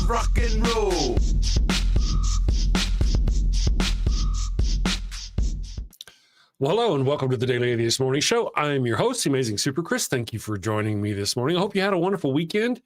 of rock and roll. Well, hello and welcome to the Daily Atheist Morning Show. I'm your host, the Amazing Super Chris. Thank you for joining me this morning. I hope you had a wonderful weekend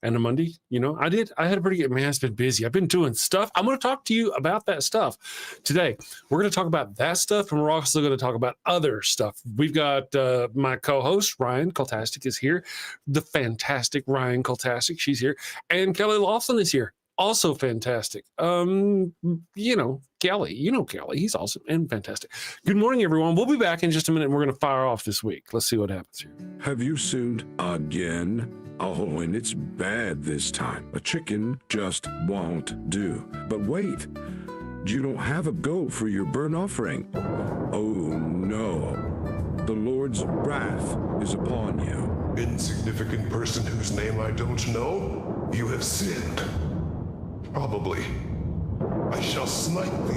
and a Monday. You know, I did. I had a pretty good, man, it's been busy. I've been doing stuff. I'm going to talk to you about that stuff today. We're going to talk about that stuff, and we're also going to talk about other stuff. We've got my co-host, Ryan Kultastic, is here. The fantastic Ryan Kultastic, she's here. And Kelly Lawson is here. Also fantastic. Kelly, Kelly, he's awesome and fantastic. Good morning, everyone. We'll be back in just a minute, and we're going to fire off this week. Let's see what happens here. Have you sinned again? Oh, and it's bad this time. A chicken just won't do. But wait, you don't have a goat for your burnt offering. Oh, no. The Lord's wrath is upon you. Insignificant person whose name I don't know, you have sinned. Probably. I shall smite thee.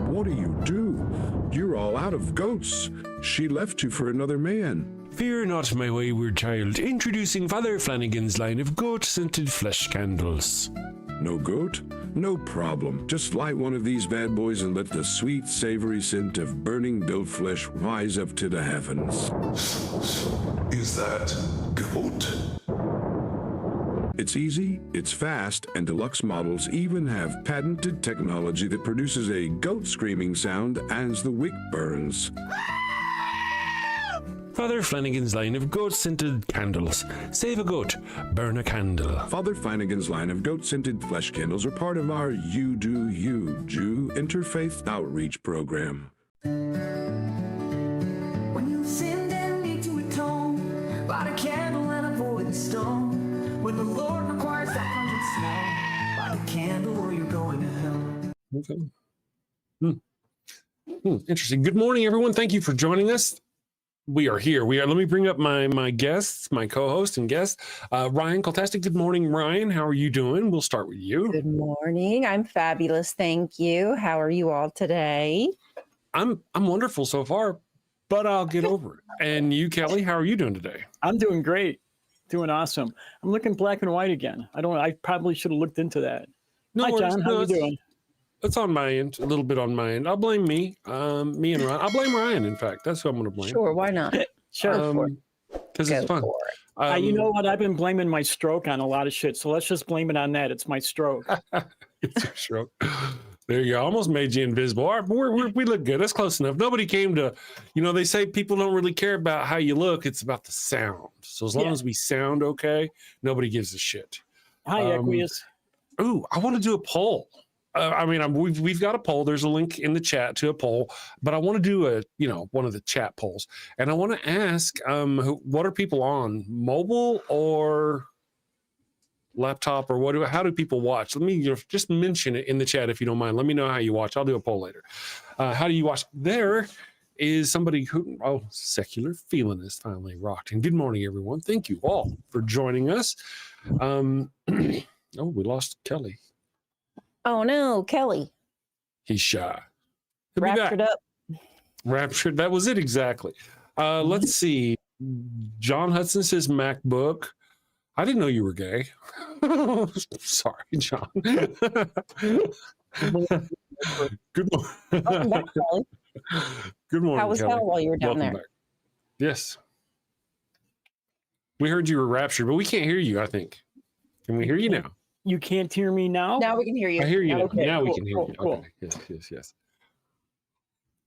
What do you do? You're all out of goats. She left you for another man. Fear not, my wayward child. Introducing Father Flanagan's line of goat-scented flesh candles. No goat? No problem. Just light one of these bad boys and let the sweet, savory scent of burning goat flesh rise up to the heavens. Is that goat? It's easy, it's fast, and deluxe models even have patented technology that produces a goat screaming sound as the wick burns. Father Flanagan's line of goat-scented candles. Save a goat, burn a candle. Father Flanagan's line of goat-scented flesh candles are part of our You Do You Jew interfaith outreach program. When you sinned and need to atone, light a candle and avoid the stone. When the Lord requires that pungent smell, light a candle or you're going to hell. Okay. Interesting. Good morning, everyone. Thank you for joining us. We are here. Let me bring up my guests, my co-host and guest, Ryan Kultastic. Good morning, Ryan. How are you doing? We'll start with you. Good morning. I'm fabulous. Thank you. How are you all today? I'm wonderful so far, but I'll get over it. And you, Kelly, how are you doing today? I'm doing great. Doing awesome. I'm looking black and white again. I probably should have looked into that. No Hi, worries. John. How you doing? It's on my end, a little bit on my end. I'll blame me and Ryan. I'll blame Ryan, in fact. That's who I'm going to blame. Sure, why not? Sure. Because it's fun. You know what? I've been blaming my stroke on a lot of shit, so let's just blame it on that. It's my stroke. It's your stroke. There you go. I almost made you invisible. All right, we look good. That's close enough. Nobody came to, they say people don't really care about how you look. It's about the sound. So as long as we sound okay, nobody gives a shit. Hi, Aqueous. Ooh, I want to do a poll. We've got a poll. There's a link in the chat to a poll, but I want to do one of the chat polls, and I want to ask, what are people on, mobile or laptop, or how do people watch? Let me just mention it in the chat if you don't mind. Let me know how you watch. I'll do a poll later. How do you watch? There is somebody who, Secular Feeling is finally rocked. And good morning, everyone. Thank you all for joining us. We lost Kelly. Oh no, Kelly. He's shy. Raptured up. Raptured. That was it exactly. Let's see. John Hudson says MacBook. I didn't know you were gay. Sorry, John. Good morning. Welcome back, Kelly. Good morning. How was Kelly. hell while you were down Welcome there? back. Yes. We heard you were raptured, but we can't hear you, I think. Can we hear you now? You can't hear me now? Now we can hear you. I hear you. Okay, now we cool, can hear cool, you. cool. Okay. Yes.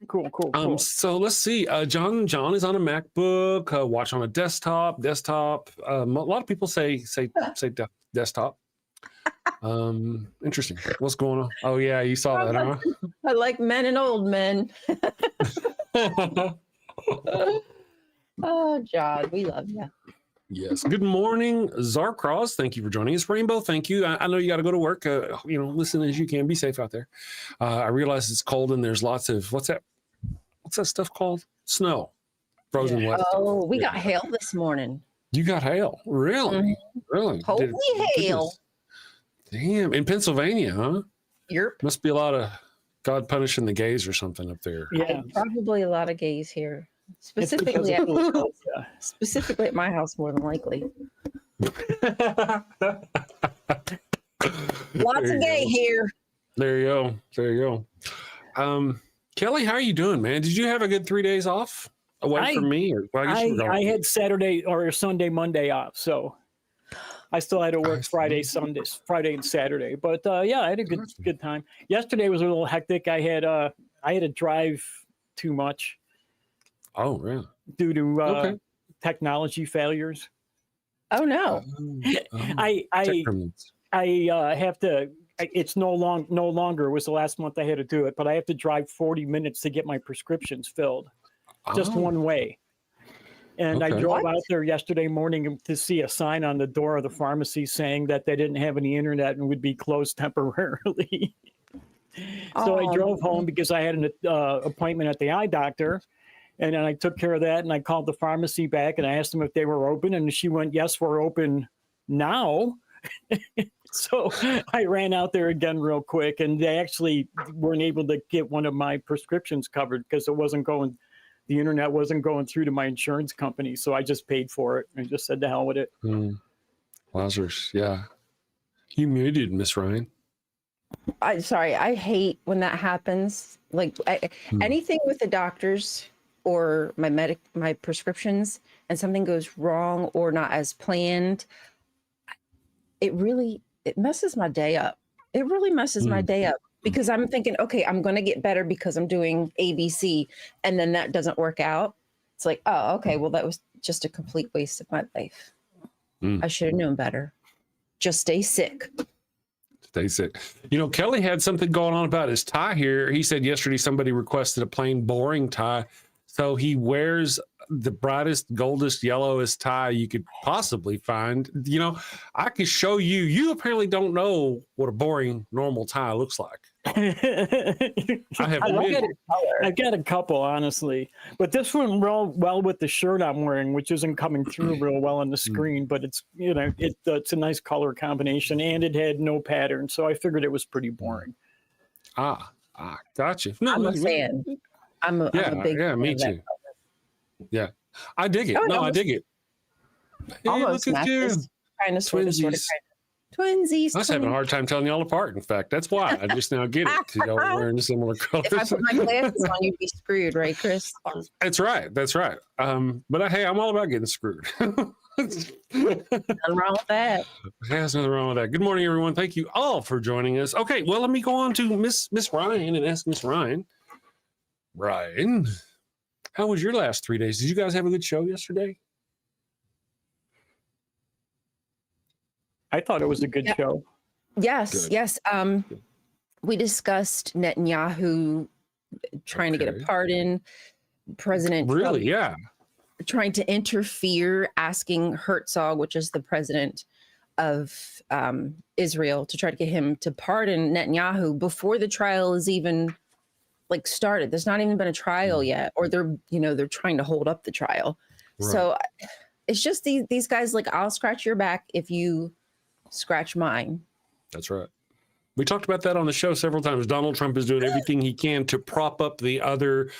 Cool. So let's see. John is on a MacBook. Watch on a desktop. A lot of people say desktop. Interesting. What's going on? Oh yeah, you saw that, huh? I like men and old men. Oh, John, we love you. Yes. Good morning, Zarkross. Thank you for joining us. Rainbow, thank you. I know you got to go to work. Listen as you can. Be safe out there. I realize it's cold and there's lots of what's that stuff called? Snow, frozen wet. Oh, we got hail this morning. You got hail, really? Mm-hmm. Really? Holy hail! Damn, in Pennsylvania, huh? Yep. Must be a lot of God punishing the gays or something up there. Yeah. Probably a lot of gays here. Specifically at my house, more than likely. Lots There of you gay go. here. There you go. There you go. Kelly, how are you doing, man? Did you have a good 3 days off away from me? Or, well, I guess you were gone. I had Saturday or Sunday, Monday off, so I still had to work Friday and Saturday. But yeah, I had a good time. Yesterday was a little hectic. I had to drive too much. Oh, really? Due to technology failures. Oh no! I have to. It's no longer. It was the last month I had to do it, but I have to drive 40 minutes to get my prescriptions filled, just one way. And I drove out there yesterday morning to see a sign on the door of the pharmacy saying that they didn't have any internet and would be closed temporarily. So I drove home because I had an appointment at the eye doctor. And then I took care of that, and I called the pharmacy back, and I asked them if they were open, and she went, "Yes, we're open now." So I ran out there again real quick, and they actually weren't able to get one of my prescriptions covered because the internet wasn't going through to my insurance company. So I just paid for it and just said to hell with it. Wowzers, yeah. You muted, Miss Ryan. Sorry, I hate when that happens. Like anything with the doctors or my prescriptions, and something goes wrong or not as planned, it messes my day up. It really messes my day up because I'm thinking, okay, I'm going to get better because I'm doing ABC, and then that doesn't work out. It's like, oh, okay, well, that was just a complete waste of my life. I should have known better. Just stay sick. Stay sick. You know, Kelly had something going on about his tie here. He said yesterday somebody requested a plain, boring tie. So he wears the brightest, goldest, yellowest tie you could possibly find. You know, I could show you. You apparently don't know what a boring, normal tie looks like. I've got a couple, honestly. But this one well with the shirt I'm wearing, which isn't coming through real well on the screen. But it's, it's a nice color combination, and it had no pattern. So I figured it was pretty boring. Gotcha. No, I'm a fan. I'm a big fan. Me too. Yeah, I dig it. I dig it. Hey, almost look at you. Kind of, sort of, twinsies. I was having a hard time telling y'all apart. In fact, that's why I just now get it. Y'all are wearing similar colors. If I put my glasses on, you'd be screwed, right, Chris? That's right. That's right. But hey, I'm all about getting screwed. Nothing wrong with that. There's nothing wrong with that. Good morning, everyone. Thank you all for joining us. Okay, well, let me go on to Miss Ryan and ask Miss Ryan. Ryan, how was your last 3 days? Did you guys have a good show yesterday? I thought it was a good show. Yes, yes. We discussed Netanyahu trying to get a pardon. President Trump trying to interfere, asking Herzog, which is the president of Israel, to try to get him to pardon Netanyahu before the trial is even started. There's not even been a trial yet, or they're trying to hold up the trial. Right. So it's just these guys I'll scratch your back if you scratch mine. That's right. We talked about that on the show several times. Donald Trump is doing everything he can to prop up the other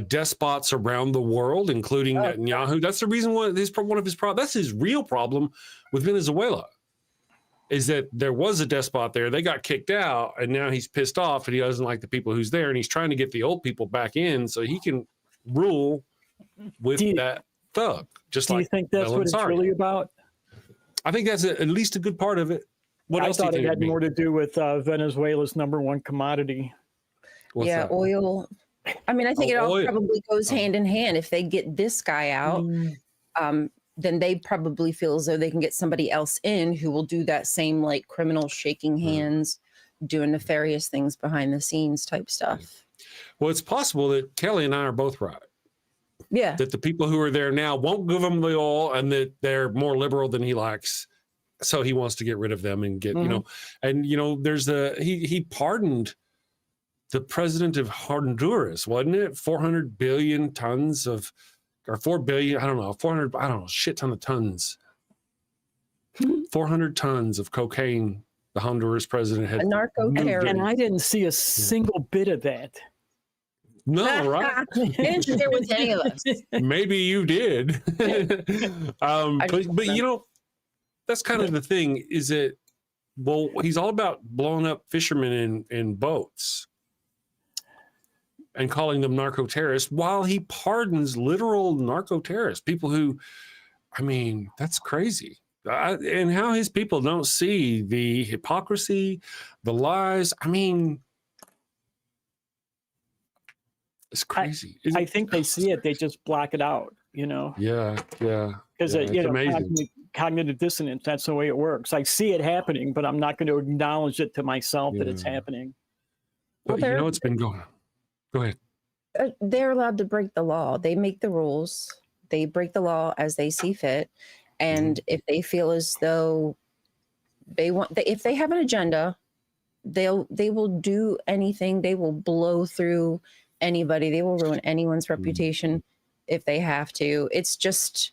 despots around the world, including Netanyahu. That's the reason why one of his problems. That's his real problem with Venezuela. Is that there was a despot there, they got kicked out, and now he's pissed off and he doesn't like the people who's there, and he's trying to get the old people back in so he can rule with that thug. Do you think that's what it's really about? I think that's at least a good part of it. What else thought it had more to do with Venezuela's #1 commodity. What's that? Oil. I mean, I think it all probably goes hand in hand. If they get this guy out, then they probably feel as though they can get somebody else in who will do that same criminal shaking hands, doing nefarious things behind the scenes type stuff. Well, it's possible that Kelly and I are both right. Yeah. That the people who are there now won't give him the oil, and that they're more liberal than he likes. So he wants to get rid of them and get, there's he pardoned the president of Honduras, wasn't it? 400 billion tons of, or 4 billion, I don't know, 400, I don't know, shit ton of tons. 400 tons of cocaine the Honduras president had. A narco-terrorist. And I didn't see a single bit of that. No, right? Didn't share with any of us. Maybe you did. But that's kind of the thing, is that Well, he's all about blowing up fishermen in boats and calling them narco terrorists while he pardons literal narco terrorists, people who, I mean, that's crazy. And how his people don't see the hypocrisy, the lies. I mean, it's crazy. I think they see it. They just block it out, you know? Yeah. Because, you know, cognitive dissonance, that's the way it works. I see it happening, but I'm not going to acknowledge it to myself that it's happening. But you know, it's been going on. Go ahead. They're allowed to break the law. They make the rules. They break the law as they see fit. And if they feel as though if they have an agenda, they will do anything. They will blow through anybody. They will ruin anyone's reputation if they have to. It's just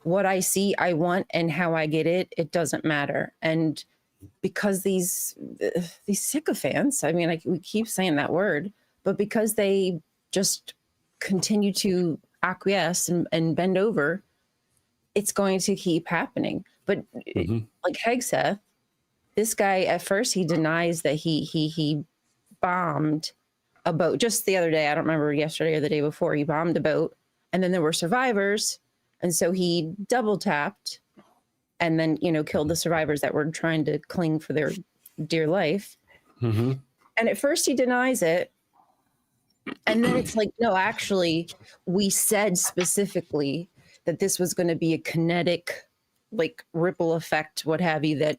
what I see, I want, and how I get it. It doesn't matter. And because these sycophants, I mean, we keep saying that word, but because they just continue to acquiesce and bend over, it's going to keep happening. But like Hegseth, this guy at first he denies that he bombed a boat. Just the other day, I don't remember, yesterday or the day before, he bombed a boat, and then there were survivors, and so he double tapped, and then killed the survivors that were trying to cling for their dear life. And at first he denies it, and then it's like, no, actually, we said specifically that this was going to be a kinetic, like, ripple effect, what have you, that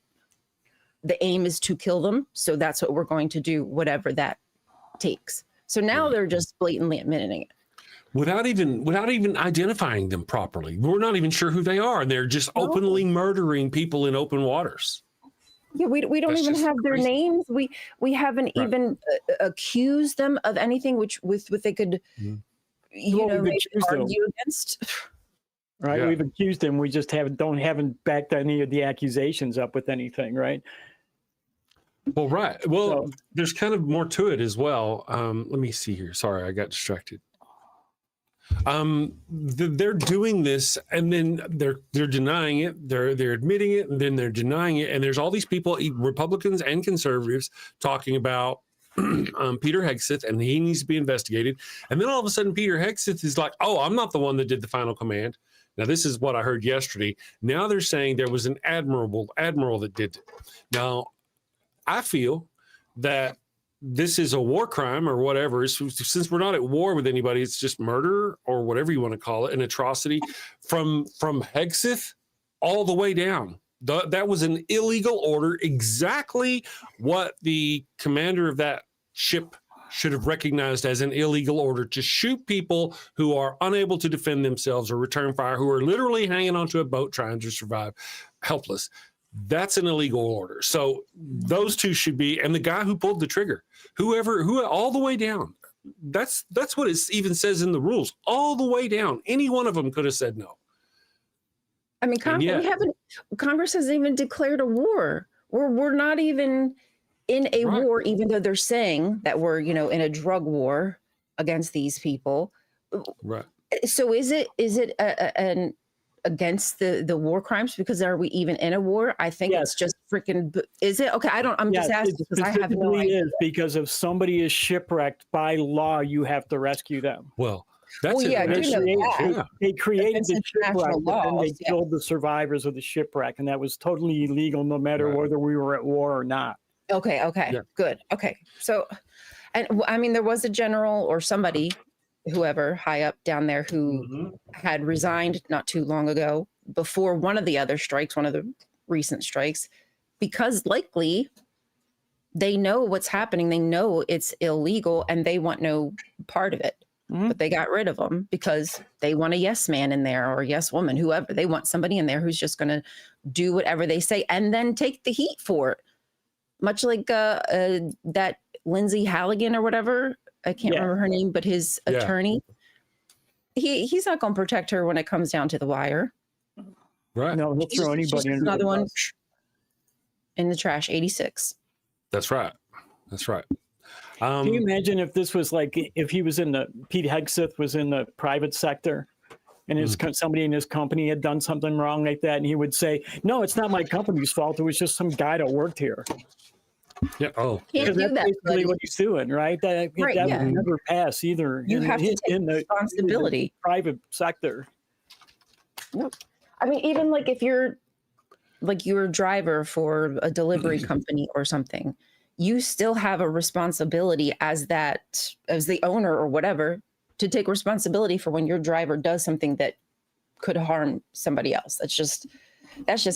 the aim is to kill them. So that's what we're going to do, whatever that takes. So now they're just blatantly admitting it. Without even identifying them properly. We're not even sure who they are. And they're just openly murdering people in open waters. Yeah, we don't even have their names. We haven't even accused them of anything which they could argue against. Right, yeah. We've accused them. We just haven't backed any of the accusations up with anything, right? Well, right. Well, there's kind of more to it as well. Let me see here. Sorry, I got distracted. They're doing this, and then they're denying it. They're admitting it, and then they're denying it. And there's all these people, Republicans and conservatives, talking about Peter Hegseth, and he needs to be investigated. And then all of a sudden, Peter Hegseth is like, "Oh, I'm not the one that did the final command." Now, this is what I heard yesterday. Now they're saying there was an admiral that did it. Now, I feel that this is a war crime or whatever. Since we're not at war with anybody, it's just murder or whatever you want to call it, an atrocity from Hegseth all the way down. That was an illegal order, exactly what the commander of that ship should have recognized as an illegal order, to shoot people who are unable to defend themselves or return fire, who are literally hanging onto a boat trying to survive, helpless. That's an illegal order. So those two should be, and the guy who pulled the trigger, who all the way down. That's what it even says in the rules, all the way down. Any one of them could have said no. I mean, Congress hasn't even declared a war. We're not even in a war, even though they're saying that we're, in a drug war against these people. Right. So is it an against the war crimes? Because are we even in a war? I think it's just freaking. Is it okay? I'm just asking because I have no idea. Because if somebody is shipwrecked, by law, you have to rescue them. Well, that's they created the shipwreck, and they Yeah. killed the survivors of the shipwreck, and that was totally illegal, no matter whether we were at war or not. Okay. Yeah. Good. Okay. So, and I mean, there was a general or somebody, whoever high up down there, who had resigned not too long ago before one of the other strikes, one of the recent strikes, because likely they know what's happening. They know it's illegal and they want no part of it. But they got rid of them because they want a yes man in there or a yes woman, whoever. They want somebody in there who's just going to do whatever they say and then take the heat for it. Much like that Lindsay Halligan or whatever. I can't remember her name, but his attorney, he's not going to protect her when it comes down to the wire. Right. No, he'll throw anybody in another one in the trash. 86. That's right. That's right. Can you imagine if this was like, if he was Pete Hegseth was in the private sector and somebody in his company had done something wrong like that, and he would say, "No, it's not my company's fault. It was just some guy that worked here." Yeah. Oh, Can't Because do that's that, basically buddy. what he's doing, right? That Right, that yeah. would never pass either. You have to take in the responsibility. private sector. Nope. I mean, even like if you're a driver for a delivery company or something, you still have a responsibility as the owner or whatever to take responsibility for when your driver does something that could harm somebody else. That's just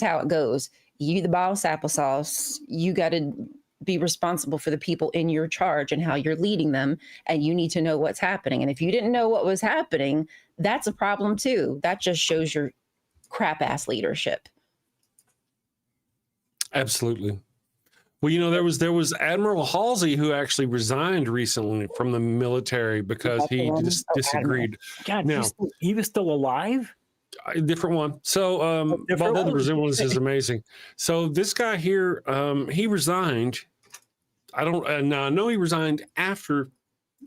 how it goes. You, the boss, applesauce, you got to be responsible for the people in your charge and how you're leading them. And you need to know what's happening. And if you didn't know what was happening, that's a problem too. That just shows your crap ass leadership. absolutely. Well, you know, there was Admiral Halsey who actually resigned recently from the military because he disagreed. God, Now, he was still alive? a different one. So, different Valdez one? Resemblance is amazing. So this guy here, he resigned. I know he resigned after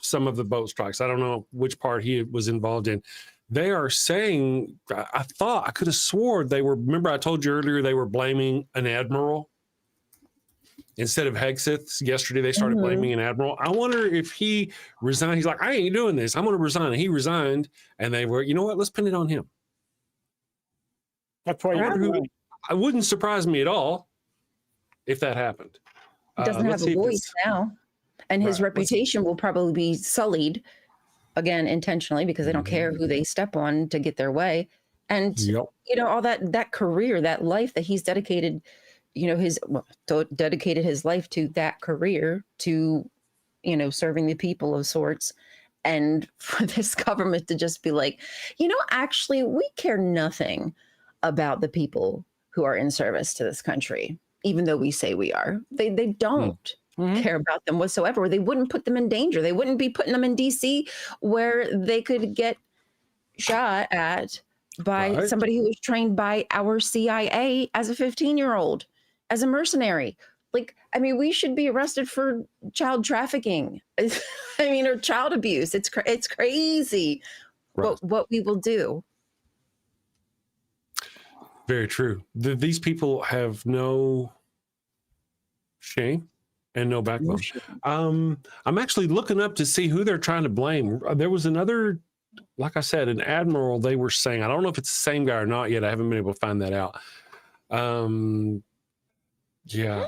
some of the boat strikes. I don't know which part he was involved in. They are saying, I could have swore remember I told you earlier they were blaming an admiral instead of Hegseth. Yesterday they started blaming an admiral. I wonder if he resigned. He's like, I ain't doing this. I'm going to resign. And he resigned, and they were, you know what? Let's pin it on him. That's probably I wouldn't surprise me at all if that happened. He doesn't have a voice now. And his reputation will probably be sullied, again, intentionally, because they don't care who they step on to get their way. And, you know, all that career, that life that he's dedicated, you know, dedicated his life to that career, to, you know, serving the people of sorts. And for this government to just be like, you know, actually, we care nothing about the people who are in service to this country, even though we say we are. They don't care about them whatsoever. They wouldn't put them in danger. They wouldn't be putting them in DC where they could get shot at by somebody who was trained by our CIA as a 15-year-old, as a mercenary. Like, I mean, we should be arrested for child trafficking. I mean, or child abuse. It's crazy what we will do. Very true. These people have no shame and no backbone. I'm actually looking up to see who they're trying to blame. There was another, like I said, an admiral they were saying. I don't know if it's the same guy or not yet. I haven't been able to find that out. Yeah.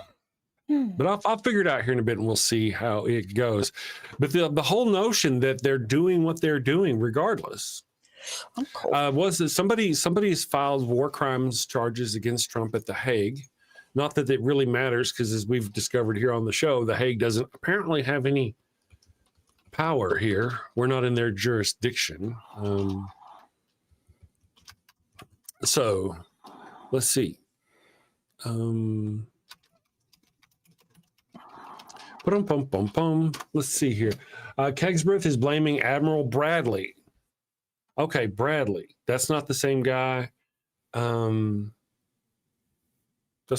But I'll figure it out here in a bit and we'll see how it goes. But the whole notion that they're doing what they're doing regardless. Was it somebody's filed war crimes charges against Trump at The Hague? Not that it really matters, because as we've discovered here on the show, The Hague doesn't apparently have any power here. We're not in their jurisdiction. So let's see. Let's see here. Kegsbrith is blaming Admiral Bradley. Okay, Bradley. That's not the same guy. That's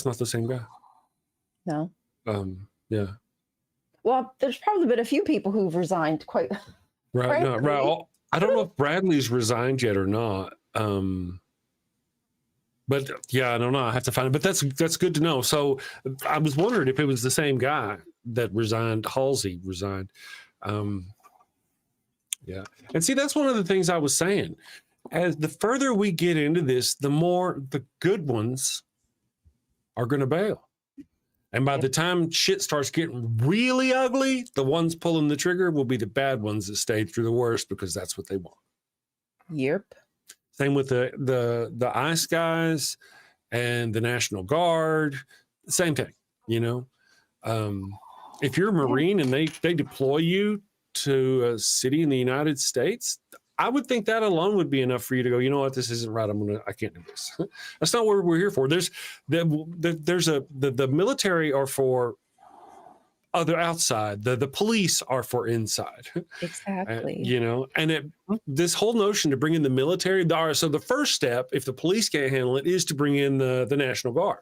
not the same guy. No. Yeah. Well, there's probably been a few people who've resigned quite. Right. No, right. I don't know if Bradley's resigned yet or not. But yeah, I don't know. I have to find it. But that's good to know. So I was wondering if it was the same guy that resigned. Halsey resigned. Yeah. And see, that's one of the things I was saying. As the further we get into this, the more the good ones are going to bail. And by the time shit starts getting really ugly, the ones pulling the trigger will be the bad ones that stayed through the worst because that's what they want. Yep. Same with the ICE guys and the National Guard. Same thing, you know. If you're a Marine and they deploy you to a city in the United States, I would think that alone would be enough for you to go, you know what, this isn't right. I can't do this. That's not what we're here for. The military are for other outside. The police are for inside. Exactly. You know, and this whole notion to bring in the military. So the first step, if the police can't handle it, is to bring in the National Guard,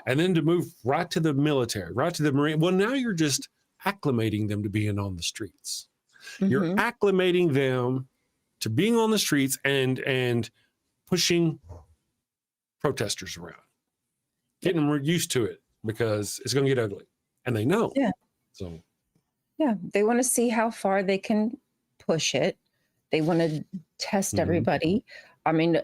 and then to move right to the military, right to the Marine. Well, now you're just acclimating them to being on the streets. You're acclimating them to being on the streets and pushing protesters around, getting them used to it, because it's going to get ugly, and they know. Yeah. So yeah, they want to see how far they can push it. They want to test everybody. I mean,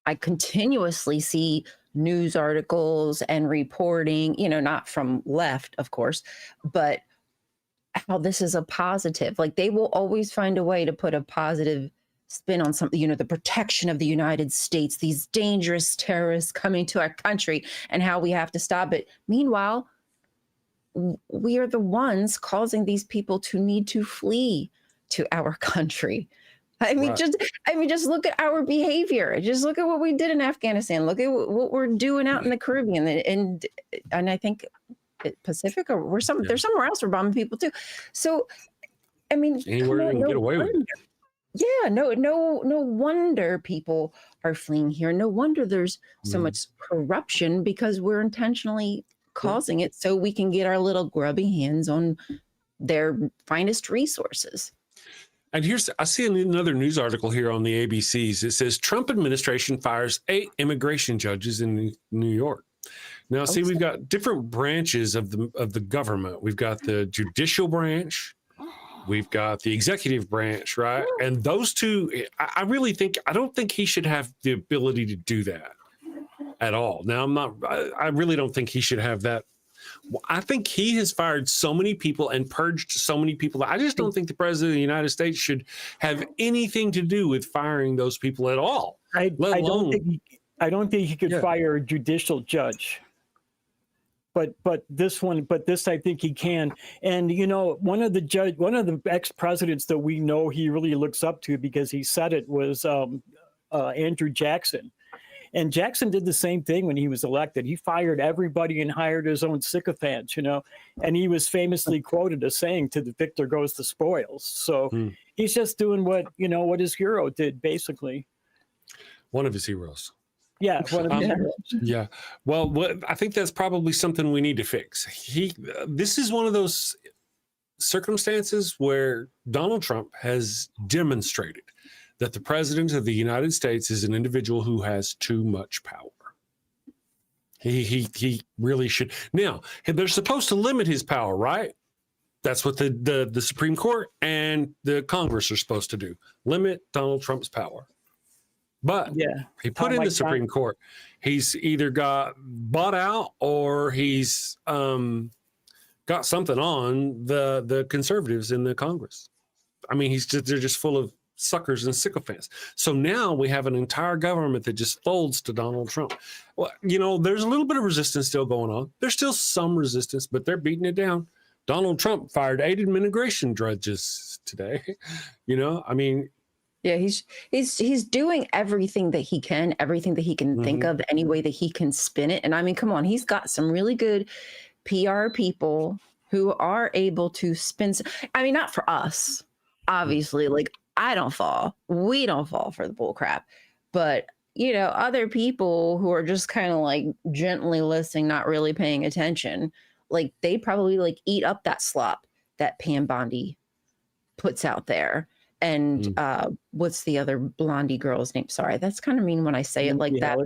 I continuously see news articles and reporting, not from left, of course, but how this is a positive. Like, they will always find a way to put a positive spin on something, the protection of the United States, these dangerous terrorists coming to our country, and how we have to stop it. Meanwhile, we are the ones causing these people to need to flee to our country. I mean, right. just look at our behavior. Just look at what we did in Afghanistan. Look at what we're doing out in the Caribbean, and I think Pacific, or there's somewhere else we're bombing people too. So, I mean, anywhere you can get away with it. Yeah, no wonder people are fleeing here. No wonder there's so much corruption, because we're intentionally causing it so we can get our little grubby hands on their finest resources. And I see another news article here on the ABCs. It says Trump administration fires 8 immigration judges in New York. Now, see, we've got different branches of the government. We've got the judicial branch, we've got the executive branch, right? And those two, I don't think he should have the ability to do that at all. Now, I really don't think he should have that. I think he has fired so many people and purged so many people. I just don't think the president of the United States should have anything to do with firing those people at all. I don't think he could fire a judicial judge. But this I think he can. And one of the ex-presidents that we know he really looks up to, because he said it, was Andrew Jackson. And Jackson did the same thing when he was elected. He fired everybody and hired his own sycophants, and he was famously quoted as saying, "To the victor goes the spoils." So he's just doing what his hero did, basically. One of his heroes. Yeah, one of his heroes. Yeah. Well, I think that's probably something we need to fix. This is one of those circumstances where Donald Trump has demonstrated that the president of the United States is an individual who has too much power. He really should. Now, they're supposed to limit his power, right? That's what the Supreme Court and the Congress are supposed to do. Limit Donald Trump's power. But he put in the Supreme Court. He's either got bought out, or he's got something on the conservatives in the Congress. I mean, they're just full of suckers and sycophants. So now we have an entire government that just folds to Donald Trump. Well, there's a little bit of resistance still going on. There's still some resistance, but they're beating it down. Donald Trump fired 8 immigration judges today. I mean, yeah, he's doing everything that he can, think of, any way that he can spin it. And I mean, come on, he's got some really good PR people who are able to spin. I mean, not for us, obviously. Like, we don't fall for the bull crap, but other people who are just kind of like gently listening, not really paying attention, like, they probably like eat up that slop that Pam Bondi puts out there. And what's the other blondie girl's name? Sorry, that's kind of mean when I say it like that.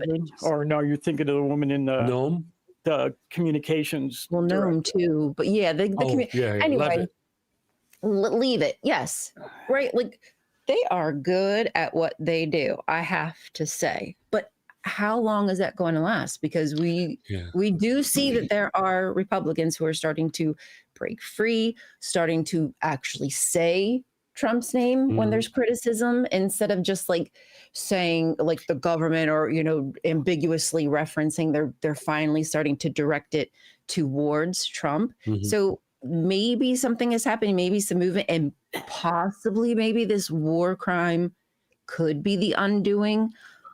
Or no, you're thinking of the woman in the communications. Well, Gnome too, but anyway, leave it. Yes, right. Like, they are good at what they do, I have to say. But how long is that going to last? Because we do see that there are Republicans who are starting to break free, starting to actually say Trump's name when there's criticism, instead of just like saying like the government, or ambiguously referencing. They're finally starting to direct it towards Trump. So maybe something is happening, maybe some movement, and possibly maybe this war crime could be the undoing.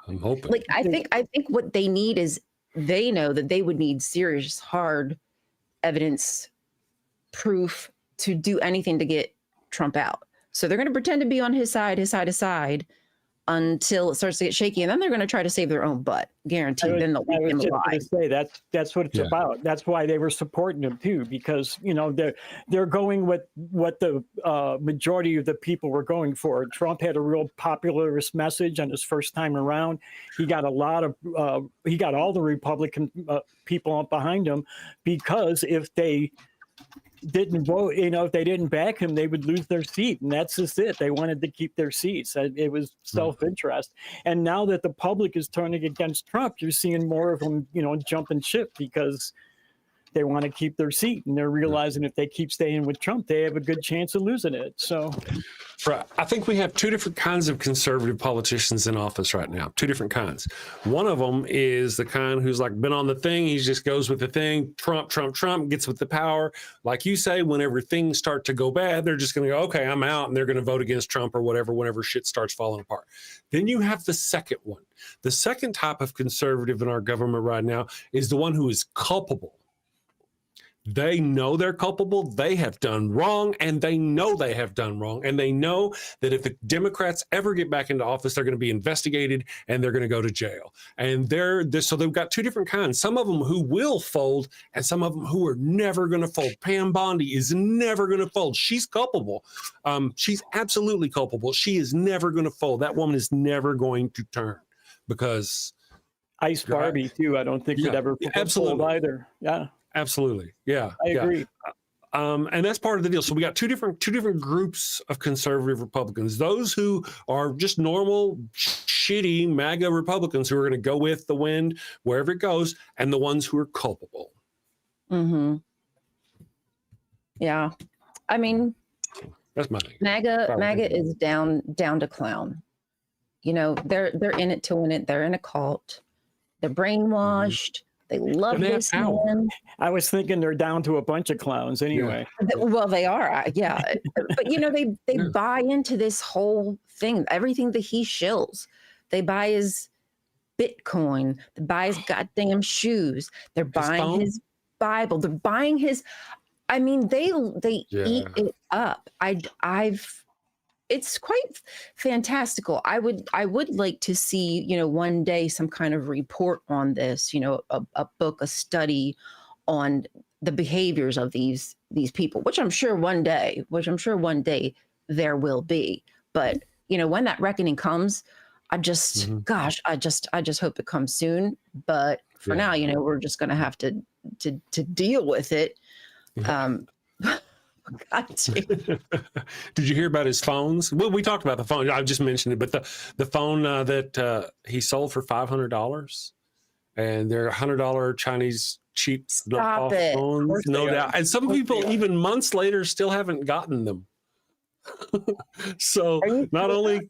I'm hoping. Like, I think what they need is, they know that they would need serious, hard evidence, proof to do anything to get Trump out. So they're going to pretend to be on his side, until it starts to get shaky, and then they're going to try to save their own butt, guaranteed. Then they'll leave him alive. Say that's what it's about. That's why they were supporting him too, because they're going with what the majority of the people were going for. Trump had a real popularist message on his first time around. He got he got all the Republican people up behind him, because if they didn't vote, if they didn't back him, they would lose their seat, and that's just it. They wanted to keep their seats. It was self-interest. And now that the public is turning against Trump, you're seeing more of them, jumping ship, because they want to keep their seat, and they're realizing if they keep staying with Trump, they have a good chance of losing it. So I think we have two different kinds of conservative politicians in office right now. Two different kinds. One of them is the kind who's like been on the thing. He just goes with the thing. Trump gets with the power. Like you say, whenever things start to go bad, they're just going to go, okay, I'm out. And they're going to vote against Trump or whatever, whenever shit starts falling apart. Then you have the second one. The second type of conservative in our government right now is the one who is culpable. They know they're culpable. They have done wrong, and they know they have done wrong. And they know that if the Democrats ever get back into office, they're going to be investigated and they're going to go to jail. And so they've got two different kinds. Some of them who will fold, and some of them who are never going to fold. Pam Bondi is never going to fold. She's culpable. She's absolutely culpable. She is never going to fold. That woman is never going to turn, because Ice Barbie too, I don't think would ever fold either. Yeah. Absolutely. Yeah. I agree. And that's part of the deal. So we got two different groups of conservative Republicans. Those who are just normal, shitty MAGA Republicans who are going to go with the wind wherever it goes, and the ones who are culpable. Mm-hmm. Yeah. I mean, that's my thing. MAGA is down to clown. They're in it to win it. They're in a cult. They're brainwashed. Mm-hmm. They love this man. I was thinking they're down to a bunch of clowns anyway. Yeah. Well, they are, yeah. But they buy into this whole thing, everything that he shills. They buy his Bitcoin. They buy his goddamn shoes. They're buying his Bible. They're buying his. I mean, they eat it up. It's quite fantastical. I would like to see, one day some kind of report on this, a book, a study on the behaviors of these people, which I'm sure one day there will be. But, when that reckoning comes, I just hope it comes soon. But for now, we're just going to have to deal with it. God damn. Did you hear about his phones? Well, we talked about the phone. I just mentioned it, but the phone that he sold for $500, and they're $100 Chinese cheap knockoff phones, no doubt. And some people, even months later, still haven't gotten them. So not only,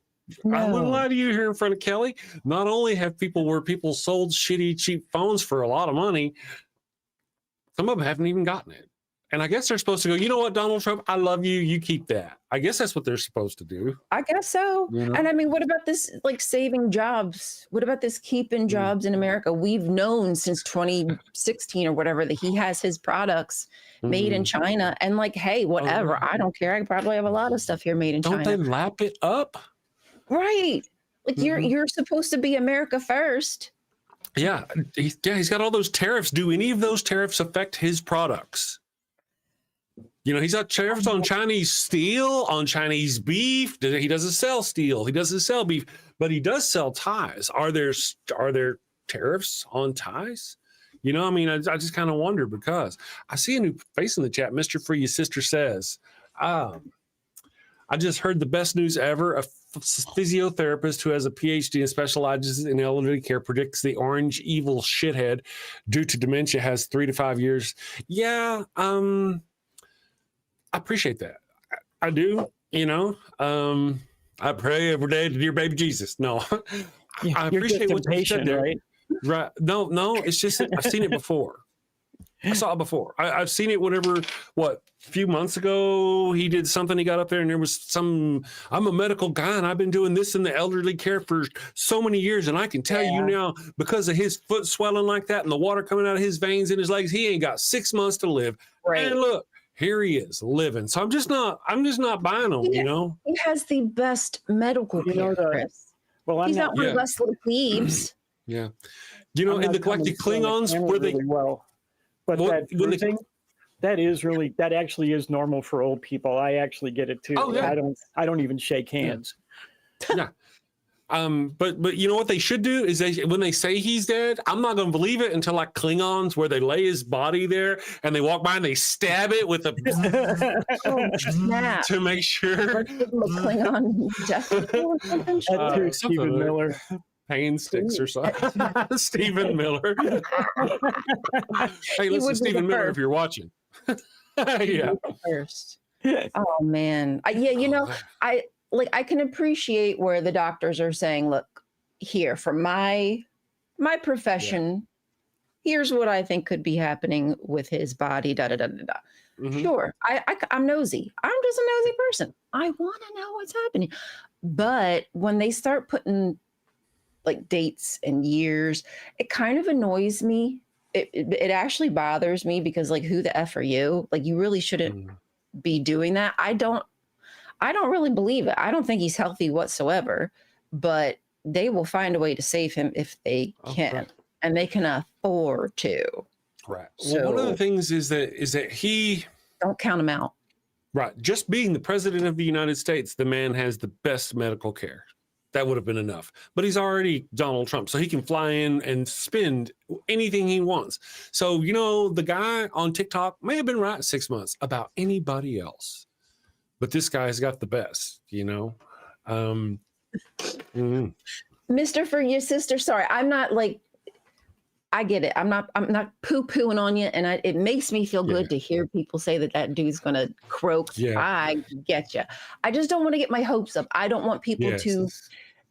I wouldn't lie to you here in front of Kelly, not only have people sold shitty, cheap phones for a lot of money, some of them haven't even gotten it. And I guess they're supposed to go, you know what, Donald Trump, I love you. You keep that. I guess that's what they're supposed to do. I guess so. And I mean, what about this, saving jobs? What about this keeping jobs in America? We've known since 2016 or whatever that he has his products made in China. And hey, whatever. I don't care. I probably have a lot of stuff here made in China. Don't they lap it up? Right. You're supposed to be America first. Yeah. He's got all those tariffs. Do any of those tariffs affect his products? He's got tariffs on Chinese steel, on Chinese beef. He doesn't sell steel. He doesn't sell beef, but he does sell ties. Are there tariffs on ties? I just kind of wonder, because I see a new face in the chat. Mr. Free, your sister says, I just heard the best news ever. A physiotherapist who has a PhD and specializes in elderly care predicts the orange evil shithead due to dementia has 3 to 5 years. Yeah, I appreciate that. I do, I pray every day to dear baby Jesus. No, I appreciate what you said there. Right. No, it's just, I've seen it before. I saw it before. I've seen it whenever, a few months ago, he did something, he got up there and there was I'm a medical guy and I've been doing this in the elderly care for so many years. And I can tell you now, because of his foot swelling like that and the water coming out of his veins in his legs, he ain't got 6 months to live. Right. And look, here he is living. So I'm just not buying him, He has the best medical care, Chris. Well, He's not one of us little plebes. Yeah. You know, and the Klingons were they really well, but Well, that when they- thing, that actually is normal for old people. I actually get it too. Oh, yeah. I don't even shake hands. Yeah. But you know what they should do is when they say he's dead, I'm not going to believe it until like Klingons where they lay his body there and they walk by and they stab it with a Snap. to make sure. Klingon death or something. That's something through Stephen like- Miller. Pain sticks or something. Stephen Miller. Hey, He listen, would be Stephen the Miller, first. if you're watching. Yeah. First. Oh man. Yeah, you know, I can appreciate where the doctors are saying, look, here for my profession, here's what I think could be happening with his body. Da da da da da. Mhm. Sure, I'm nosy. I'm just a nosy person. I want to know what's happening. But when they start putting like dates and years, it kind of annoys me. It actually bothers me because like, who the F are you? Like, you really shouldn't be doing that. I don't really believe it. I don't think he's healthy whatsoever, but they will find a way to save him if they can, right. and they can afford to. Right. So, well, one of the things is that he, don't count him out. right, just being the president of the United States, the man has the best medical care. That would have been enough. But he's already Donald Trump, so he can fly in and spend anything he wants. So, you know, the guy on TikTok may have been right 6 months about anybody else. But this guy's got the best, you know? Mr. For your sister, sorry, I'm not like, I get it. I'm not poo-pooing on you. And it makes me feel good to hear people say that dude's going to croak. Yeah. I get you. I just don't want to get my hopes up. I don't want people to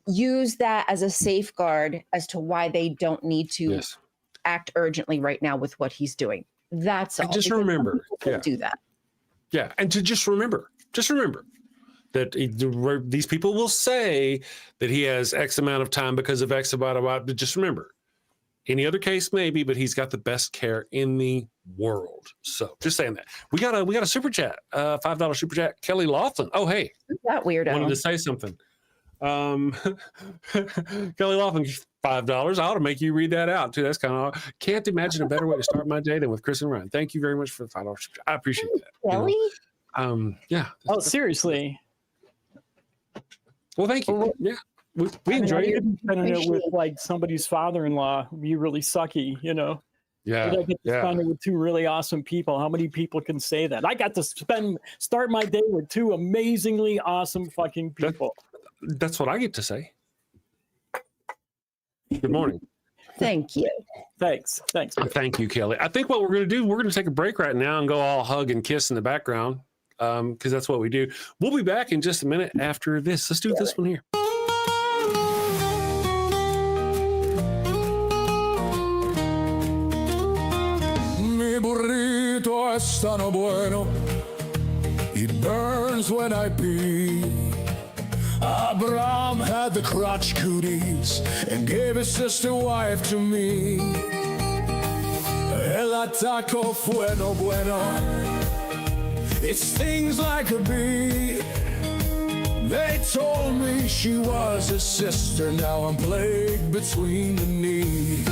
use that as a safeguard as to why they don't need to act urgently right now with what he's doing. That's all. And just remember, do that. Yeah. And to just remember that these people will say that he has X amount of time because of X amount of, but just remember, any other case maybe, but he's got the best care in the world. So just saying that. We got a super chat, $5 super chat. Kelly Laughlin. Oh, hey. That weirdo. Wanted to say something. Kelly Laughlin, $5. I ought to make you read that out too. That's kind of, can't imagine a better way to start my day than with Chris and Ryan. Thank you very much for the $5. I appreciate that. Kelly? You know? Yeah. Oh, seriously. Well, thank you. Yeah. We enjoy it. Spending it with like somebody's father-in-law would be really sucky, you know. Yeah. But I get to spend it with two really awesome people. How many people can say that? I got to start my day with two amazingly awesome fucking people. That's what I get to say. Good morning. Thank you. Thanks. Thank you, Kelly. I think what we're going to do, we're going to take a break right now and go all hug and kiss in the background because that's what we do. We'll be back in just a minute after this. Let's do this one here. Mi burrito es tan bueno, it burns when I pee. Abraham had the crotch cooties and gave his sister wife to me. El ataco fue no bueno, it stings like a bee. They told me she was a sister, now I'm plagued between the knees.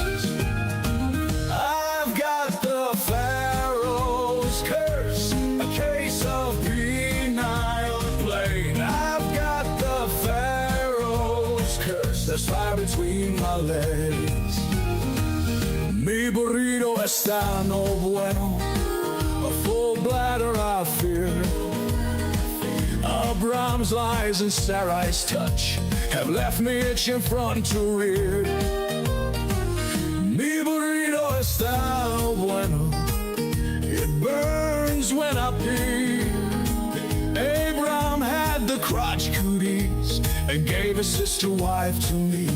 I've got the Pharaoh's curse, a case of penile plague. I've got the Pharaoh's curse, there's fire between my legs. Mi burrito está no bueno, a full bladder I fear. Abraham's lies and Sarai's touch have left me itching front to rear. Mi burrito está bueno, it burns when I pee. Abraham had the crotch cooties and gave his sister wife to me.